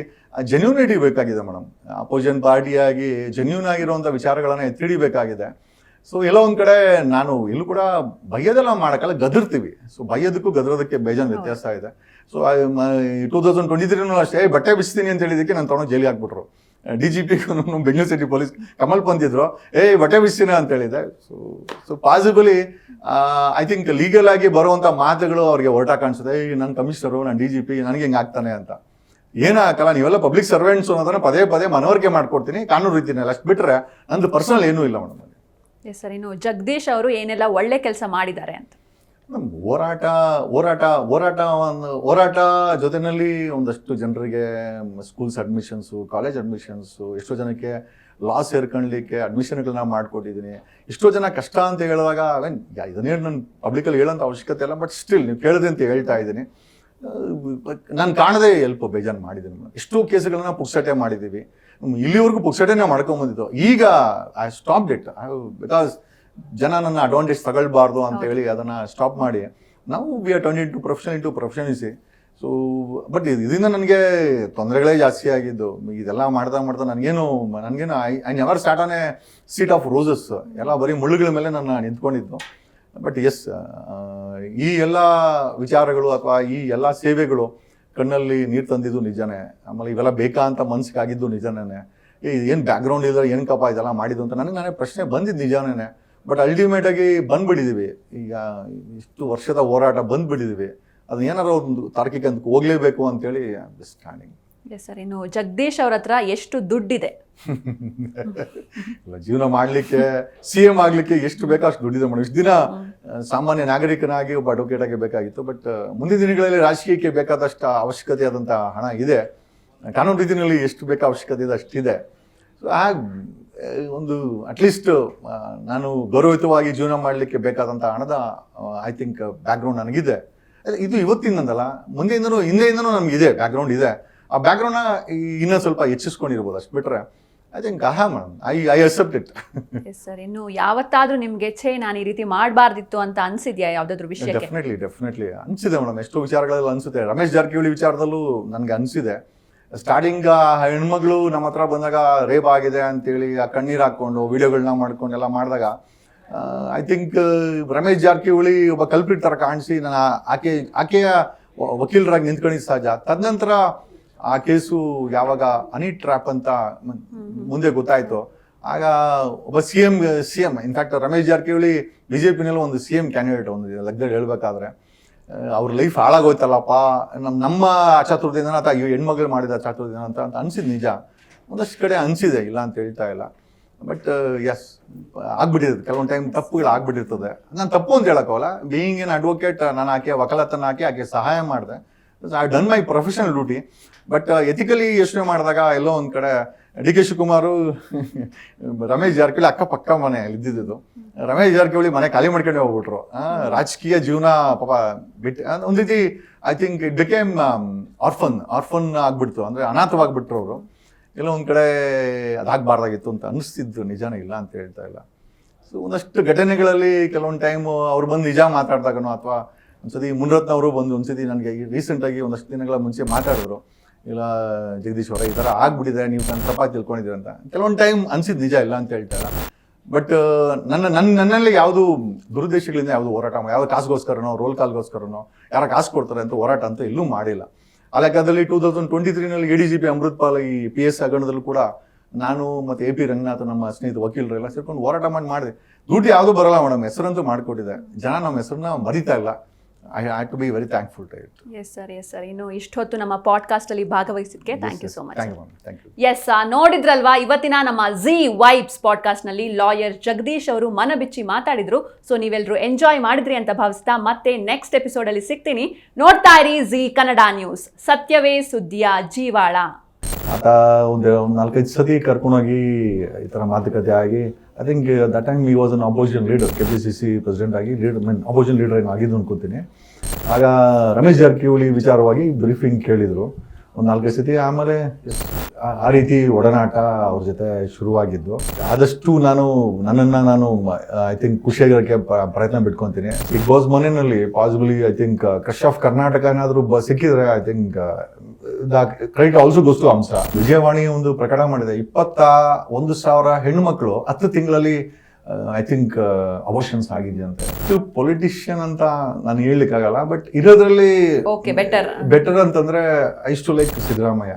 ಜೆನ್ಯೂನಿಟಿ ಬೇಕಾಗಿದೆ ಮೇಡಮ್. ಅಪೋಸಿಷನ್ ಪಾರ್ಟಿಯಾಗಿ ಜೆನ್ಯೂನ್ ಆಗಿರುವಂಥ ವಿಚಾರಗಳನ್ನ ಎತ್ತಿಡಿಬೇಕಾಗಿದೆ. ಸೊ ಎಲ್ಲೋ ಒಂದು ಕಡೆ ನಾನು ಎಲ್ಲೂ ಕೂಡ ಬೈಯೋದೆಲ್ಲ ಮಾಡೋಕ್ಕಲ್ಲ, ಗದರ್ತೀವಿ. ಸೊ ಬೈಯೋದಕ್ಕೂ ಗದರೋದಕ್ಕೆ ಬೇಜಾನ್ ವ್ಯತ್ಯಾಸ ಇದೆ. ಸೊ 2023 ಅಷ್ಟೇ ಬಟ್ಟೆ ಬಿಚ್ತೀನಿ ಅಂತ ಹೇಳಿದಕ್ಕೆ ನಾನು ತೊಗೊಂಡು ಜೈಲಿಗೆ ಹಾಕ್ಬಿಟ್ರು. DGP Bengaluru city police Kamal ಬಂದಿದ್ರು, ಬಟ್ಟೆ ಬಿಚ್ತೀನಿ ಅಂತ ಹೇಳಿದೆ. So possibly I think legal ಆಗಿ ಬರುವಂಥ ಮಾತುಗಳು ಅವ್ರಿಗೆ ಹೊರಟ ಕಾಣಿಸುತ್ತೆ. ನನ್ನ ಕಮಿಷನರು, ನನ್ನ DGP ನನಗೆ ಹಿಂಗೆ ಆಗ್ತಾನೆ ಅಂತ. ಏನಾಗಲ್ಲ, ನೀವೆಲ್ಲ ಪಬ್ಲಿಕ್ ಸರ್ವೆಂಟ್ಸ್ ಅನ್ನೋದನ್ನ ಪದೇ ಪದೇ ಮನವರಿಕೆ ಮಾಡ್ಕೊಡ್ತೀನಿ ಕಾನೂನು ರೀತಿನಲ್ಲಿ, ಅಷ್ಟು ಬಿಟ್ಟರೆ ನಂದು ಪರ್ಸನಲ್ ಏನೂ ಇಲ್ಲ ಮೇಡಮ್. ಎಸ್ ಸರ್, ಇನ್ನು ಜಗದೀಶ್ ಅವರು ಏನೆಲ್ಲ ಒಳ್ಳೆ ಕೆಲಸ ಮಾಡಿದ್ದಾರೆ ಅಂತ? ಹೋರಾಟ ಜೊತೆಯಲ್ಲಿ ಒಂದಷ್ಟು ಜನರಿಗೆ ಸ್ಕೂಲ್ಸ್ ಅಡ್ಮಿಷನ್ಸು, ಕಾಲೇಜ್ ಅಡ್ಮಿಷನ್ಸು, ಎಷ್ಟೋ ಜನಕ್ಕೆ ಲಾ ಸೇರ್ಕೊಳ್ಳಲಿಕ್ಕೆ ಅಡ್ಮಿಷನ್ಗಳನ್ನ ಮಾಡಿಕೊಟ್ಟಿದ್ದೀನಿ. ಎಷ್ಟೋ ಜನ ಕಷ್ಟ ಅಂತ ಹೇಳಿದಾಗ ಇದನ್ನೇ ನಾನು ಪಬ್ಲಿಕಲ್ಲಿ ಹೇಳೋಂಥ ಅವಶ್ಯಕತೆ ಇಲ್ಲ, ಬಟ್ ಸ್ಟಿಲ್ ನೀವು ಕೇಳಿದೆ ಅಂತ ಹೇಳ್ತಾ ಇದ್ದೀನಿ. ನಾನು ಕಾಣದೇ ಎಲ್ಪ ಬೇಜಾನ್ ಮಾಡಿದ್ದೀನಿ. ಎಷ್ಟೋ ಕೇಸುಗಳನ್ನ ಪುಕ್ಸಟೆ ಮಾಡಿದ್ದೀವಿ, ಇಲ್ಲಿವರೆಗೂ ಪುಕ್ಸಟೆನೇ ಮಾಡ್ಕೊಂಬಂದಿದ್ದು. ಈಗ ಐ ಸ್ಟಾಪ್ ಇಟ್ ಬಿಕಾಸ್ ಜನ ನನ್ನ ಅಡ್ವಾಂಟೇಜ್ ತಗೊಳ್ಬಾರ್ದು ಅಂತ ಹೇಳಿ ಅದನ್ನ ಸ್ಟಾಪ್ ಮಾಡಿ ನಾವು we are turn into professionalism. So but ಇದರಿಂದ ನನಗೆ ತೊಂದರೆಗಳೇ ಜಾಸ್ತಿ ಆಗಿದ್ದು. ಇದೆಲ್ಲ ಮಾಡ್ತಾ ನನಗೇನು I never start on a seat of roses. ಎಲ್ಲ ಬರೀ ಮುಳ್ಳುಗಳ ಮೇಲೆ ನಾನು ನಿಂತ್ಕೊಂಡಿದ್ದು. ಬಟ್ ಎಸ್, ಈ ಎಲ್ಲ ವಿಚಾರಗಳು ಅಥವಾ ಈ ಎಲ್ಲ ಸೇವೆಗಳು ಕಣ್ಣಲ್ಲಿ ನೀರು ತಂದಿದ್ದು ನಿಜನೇ. ಆಮೇಲೆ ಇವೆಲ್ಲ ಬೇಕಾ ಅಂತ ಮನ್ಸಿಗೆ ಆಗಿದ್ದು ನಿಜನೇ. ಏನು ಬ್ಯಾಕ್ಗ್ರೌಂಡ್ ಇಲ್ಲದ್ರೆ ಏನಕ್ಕಪ್ಪ ಇದೆಲ್ಲ ಮಾಡಿದ್ದು ಅಂತ ನನಗೆ ಪ್ರಶ್ನೆ ಬಂದಿದ್ದು ನಿಜಾನೇ. ಬಟ್ ಅಲ್ಟಿಮೇಟ್ ಆಗಿ ಬಂದ್ಬಿಟ್ಟಿದ್ದೀವಿ. ಈಗ ಇಷ್ಟು ವರ್ಷದ ಹೋರಾಟ ಬಂದ್ಬಿಟ್ಟಿದ್ದೀವಿ. ಅದನ್ನ ಏನಾರ ಒಂದು ತಾರ್ಕಿಕ ಅಂತ ಹೋಗ್ಲೇಬೇಕು ಅಂತೇಳಿ ಸ್ಟ್ಯಾಂಡಿಂಗ್. ಎಸ್ ಸರ್, ಇನ್ನು ಜಗದೀಶ್ ಅವ್ರ ಹತ್ರ ಎಷ್ಟು ದುಡ್ಡಿದೆ? ಇಲ್ಲ, ಜೀವನ ಮಾಡ್ಲಿಕ್ಕೆ CM ಆಗ್ಲಿಕ್ಕೆ ಎಷ್ಟು ಬೇಕೋ ಅಷ್ಟು ದುಡ್ಡಿದೆ ಮೇಡಮ್. ಇಷ್ಟು ದಿನ ಸಾಮಾನ್ಯ ನಾಗರಿಕನಾಗಿ ಒಬ್ಬ ಅಡ್ವೊಕೇಟ್ ಆಗಿ ಬೇಕಾಗಿತ್ತು. ಬಟ್ ಮುಂದಿನ ದಿನಗಳಲ್ಲಿ ರಾಜಕೀಯಕ್ಕೆ ಬೇಕಾದಷ್ಟು ಅವಶ್ಯಕತೆ ಆದಂಥ ಹಣ ಇದೆ. ಕಾನೂನು ರೀತಿಯಲ್ಲಿ ಎಷ್ಟು ಬೇಕಾ ಅವಶ್ಯಕತೆ ಇದೆ ಅಷ್ಟಿದೆ. ಸೊ ಒಂದು ಅಟ್ಲೀಸ್ಟ್ ನಾನು ಗೌರವಯುತವಾಗಿ ಜೀವನ ಮಾಡಲಿಕ್ಕೆ ಬೇಕಾದಂಥ ಹಣದ ಐ ಥಿಂಕ್ ಬ್ಯಾಕ್ಗ್ರೌಂಡ್ ನನಗಿದೆ. ಇದು ಇವತ್ತಿಂದಲ್ಲ, ಹಿಂದೆಯಿಂದನೂ ನಮಗಿದೆ, ಬ್ಯಾಕ್ಗ್ರೌಂಡ್ ಇದೆ. ಆ ಬ್ಯಾಕ್ಗ್ರೌಂಡ್ನ ಇನ್ನೂ ಸ್ವಲ್ಪ ಹೆಚ್ಚಿಸ್ಕೊಂಡಿರ್ಬೋದು, ಅಷ್ಟು ಬಿಟ್ರೆ I think I accept it. S sir, ಇನ್ನು ಯಾವತ್ತಾದ್ರೂ ನಿಮ್ಗೆ ನಾನು ಈ ರೀತಿ ಮಾಡಬಾರ್ದಿತ್ತು ಅಂತ ಅನ್ಸಿದ್ಯಾ ಯಾವ್ದಾದ್ರು ವಿಷಯಕ್ಕೆ? ಡೆಫಿನೆಟ್ಲಿ ಅನ್ಸಿದೆ ಮೇಡಮ್. ಎಷ್ಟೋ ವಿಚಾರಗಳಲ್ಲಿ ಅನ್ಸುತ್ತೆ. ರಮೇಶ್ ಜಾರಕಿಹೊಳಿ ವಿಚಾರದಲ್ಲೂ ನನಗೆ ಅನ್ಸಿದೆ. ಸ್ಟಾರ್ಟಿಂಗ್ ಹೆಣ್ಮಗಳು ನಮ್ಮ ಹತ್ರ ಬಂದಾಗ ರೇಪ್ ಆಗಿದೆ ಅಂತೇಳಿ ಆ ಕಣ್ಣೀರು ಹಾಕ್ಕೊಂಡು ವಿಡಿಯೋಗಳನ್ನ ಮಾಡ್ಕೊಂಡು ಎಲ್ಲ ಮಾಡಿದಾಗ ಐ ಥಿಂಕ್ ರಮೇಶ್ ಜಾರಕಿಹೊಳಿ ಒಬ್ಬ ಕಲ್ಪಿಟ್ ಥರ ಕಾಣಿಸಿ ನಾನು ಆಕೆಯ ವಕೀಲರಾಗಿ ನಿಂತ್ಕೊಂಡಿದ್ದು ಸಹಜ. ತದನಂತರ ಆ ಕೇಸು ಯಾವಾಗ ಹನಿ ಟ್ರ್ಯಾಪ್ ಅಂತ ಮುಂದೆ ಗೊತ್ತಾಯ್ತು, ಆಗ ಒಬ್ಬ CM ಇನ್ಫ್ಯಾಕ್ಟ್ ರಮೇಶ್ ಜಾರಕಿಹೊಳಿ BJPನಲ್ಲಿ ಒಂದು CM ಕ್ಯಾಂಡಿಡೇಟ್ ಒಂದು ಲೆಕ್ಕದಲ್ಲಿ ಹೇಳ್ಬೇಕಾದ್ರೆ ಅವ್ರ ಲೈಫ್ ಹಾಳಾಗೋಯ್ತಲ್ಲಪ್ಪ ನಮ್ಮ ಅಚಾತುರ್ಯದಿಂದ ಅಥವಾ ಹೆಣ್ಮಗಳು ಮಾಡಿದ ಅಚಾತುರ್ಯದಿಂದ ಅಂತ ಅನ್ಸಿದ್ ನಿಜ. ಒಂದಷ್ಟು ಕಡೆ ಅನ್ಸಿದೆ, ಇಲ್ಲ ಅಂತ ಹೇಳ್ತಾ ಇಲ್ಲ. ಬಟ್ ಎಸ್, ಆಗ್ಬಿಟ್ಟಿರ್ತದೆ ಕೆಲವೊಂದು ಟೈಮ್, ತಪ್ಪುಗಳು ಆಗ್ಬಿಟ್ಟಿರ್ತದೆ. ನಾನು ತಪ್ಪು ಅಂತ ಹೇಳೋಕ್ಕಲ್ಲ. ಬೀಯಿಂಗ್ ಎನ್ ಅಡ್ವೊಕೇಟ್, ನಾನು ಆಕೆ ವಕಾಲತನ ಆಕೆ ಸಹಾಯ ಮಾಡಿದೆ. I done my professional duty. But ethically ಯೋಚನೆ ಮಾಡಿದಾಗ ಎಲ್ಲೋ ಒಂದು ಕಡೆ DK ಶಿವಕುಮಾರು ರಮೇಶ್ ಜಾರಕಿಹೊಳಿ ಅಕ್ಕಪಕ್ಕ ಮನೆ ಇದ್ದಿದ್ದು. ರಮೇಶ್ ಜಾರಕಿಹೊಳಿ ಮನೆ ಖಾಲಿ ಮಾಡ್ಕೊಂಡೆ ಹೋಗ್ಬಿಟ್ರು. ರಾಜಕೀಯ ಜೀವನ ಪಾಪ ಬಿಟ್ಟು ಒಂದು ರೀತಿ I think it became orphan ಆಗ್ಬಿಡ್ತು. ಅಂದರೆ ಅನಾಥವಾಗ್ಬಿಟ್ರು ಅವರು. ಎಲ್ಲೋ ಒಂದು ಕಡೆ ಅದಾಗಬಾರ್ದಾಗಿತ್ತು ಅಂತ ಅನಿಸ್ತಿದ್ದು ನಿಜಾನೇ, ಇಲ್ಲ ಅಂತ ಹೇಳ್ತಾ ಇಲ್ಲ. ಸೊ ಒಂದಷ್ಟು ಘಟನೆಗಳಲ್ಲಿ ಕೆಲವೊಂದು ಟೈಮು ಅವ್ರು ಬಂದು ನಿಜ ಮಾತಾಡಿದಾಗನೋ ಅಥವಾ ಒಂದ್ಸತಿ ಮುನ್ರತ್ನ ಅವರು ಬಂದು ಒಂದ್ಸತಿ ನನಗೆ ರೀಸೆಂಟಾಗಿ ಒಂದಷ್ಟು ದಿನಗಳ ಮುಂಚೆ ಮಾತಾಡಿದ್ರು, ಇಲ್ಲ ಜಗದೀಶ್ ಅವರ ಈ ಥರ ಆಗ್ಬಿಟ್ಟಿದೆ, ನೀವು ನನ್ನ ತಪ್ಪಾಗಿ ತಿಳ್ಕೊಂಡಿದ್ದೀರ ಅಂತ. ಕೆಲವೊಂದು ಟೈಮ್ ಅನ್ಸಿದ್ದು ನಿಜ, ಇಲ್ಲ ಅಂತ ಹೇಳ್ತಾರೆ. ಬಟ್ ನನ್ನಲ್ಲಿ ಯಾವುದು ದುರುದ್ದೇಶಗಳಿಂದ ಯಾವುದು ಹೋರಾಟ, ಯಾವ ಕಾಸ್ಗೋಸ್ಕರನೋ ರೋಲ್ ಕಾಲ್ಗೋಸ್ಕರನೋ ಯಾರ ಕಾಸು ಕೊಡ್ತಾರೆ ಅಂತ ಹೋರಾಟ ಅಂತ ಎಲ್ಲೂ ಮಾಡಿಲ್ಲ. ಆ ಲೆಕ್ಕದಲ್ಲಿ 2023ನಲ್ಲಿ ADGP ಅಮೃತ್ಪಾಲ್ ಈ PS ಹಗರಣದಲ್ಲೂ ಕೂಡ ನಾನು ಮತ್ತು AP ರಂಗನಾಥ್ ನಮ್ಮ ಸ್ನೇಹಿತ ವಕೀಲರೆಲ್ಲ ಸೇರ್ಕೊಂಡು ಹೋರಾಟ ಮಾಡಿದೆ. ದುಡ್ಡು ಯಾವುದೂ ಬರಲ್ಲ ಮೇಡಮ್, ಹೆಸರಂತೂ ಮಾಡಿಕೊಟ್ಟಿದೆ. ಜನ ನಮ್ಮ ಹೆಸರನ್ನ ಮರಿತಾ ಇಲ್ಲ. I had to be very thankful to it. Yes sir. ಇನ್ನು ಇಷ್ಟೊತ್ತು ನಮ್ಮ ಪಾಡ್ಕಾಸ್ಟ್ ಅಲ್ಲಿ ಭಾಗವಹಿಸಿದ್ದಕ್ಕೆ thank you so much. Thank you. Yes, ನೋಡಿದ್ರಲ್ವಾ ಇವತ್ತಿನ ನಮ್ಮ Z Vibes ಪಾಡ್ಕಾಸ್ಟ್ ನಲ್ಲಿ ಲಾಯರ್ ಜಗದೀಶ್ ಅವರು ಮನಬಿಚ್ಚಿ ಮಾತಾಡಿದ್ರು. ಸೊ ನೀವೆಲ್ಲರೂ ಎಂಜಾಯ್ ಮಾಡಿದ್ರಿ ಅಂತ ಭಾವಿಸ್ತಾ ಮತ್ತೆ ನೆಕ್ಸ್ಟ್ ಎಪಿಸೋಡ್ ಅಲ್ಲಿ ಸಿಗ್ತೀನಿ. ನೋಡ್ತಾ ಇರಿ Z ಕನ್ನಡ ನ್ಯೂಸ್, ಸತ್ಯವೇ ಸುದ್ದಿಯ ಜೀವಾಳ. ಆತ ಒಂದು 4-5 ಸತಿ ಕರ್ಕೊಂಡೋಗಿ ಈ ಥರ ಮಾತುಕತೆ ಆಗಿ ಐ ಥಿಂಕ್ ದಟ್ ಟೈಮ್ ಈ was an opposition leader KPCC president ಆಗಿ ಅಪೋಸಿಷನ್ ಲೀಡರ್ ಏನು ಆಗಿದ್ದು ಅನ್ಕೋತೀನಿ. ಆಗ ರಮೇಶ್ ಜಾರಕಿಹೊಳಿ ವಿಚಾರವಾಗಿ ಬ್ರೀಫಿಂಗ್ ಕೇಳಿದರು ಒಂದು 4-5 ಸತಿ. ಆಮೇಲೆ ಆ ರೀತಿ ಒಡನಾಟ ಅವ್ರ ಜೊತೆ ಶುರುವಾಗಿದ್ದು. ಆದಷ್ಟು ನನ್ನನ್ನು ಐ ಥಿಂಕ್ ಖುಷಿಯಾಗಿರೋಕ್ಕೆ ಪ್ರಯತ್ನ ಬಿಟ್ಕೊತೀನಿ. ಬಿಗ್ ಬಾಸ್ ಮನೆಯಲ್ಲಿ possibly I think crush of Karnataka ಏನಾದರೂ ಸಿಕ್ಕಿದ್ರೆ I think credit also goes to Hamsa. Vijayavani ಒಂದು ಪ್ರಕಟ ಮಾಡಿದೆ, 21,000 ಹೆಣ್ಣುಮಕ್ಕಳು 10 ತಿಂಗಳಲ್ಲಿ ಐ ಥಿಂಕ್ ಅಬೋರ್ಷನ್ಸ್ ಆಗಿದೆ ಅಂತ. ಪೊಲಿಟಿಷಿಯನ್ ಅಂತ ನಾನು ಹೇಳಲಿಕ್ಕಾಗಲ್ಲ, ಬಟ್ ಇರೋದ್ರಲ್ಲಿ ಓಕೆ ಬೆಟರ್ ಬೆಟರ್ ಅಂತಂದ್ರೆ ಐ ಟು ಲೈಕ್ ಸಿದ್ದರಾಮಯ್ಯ.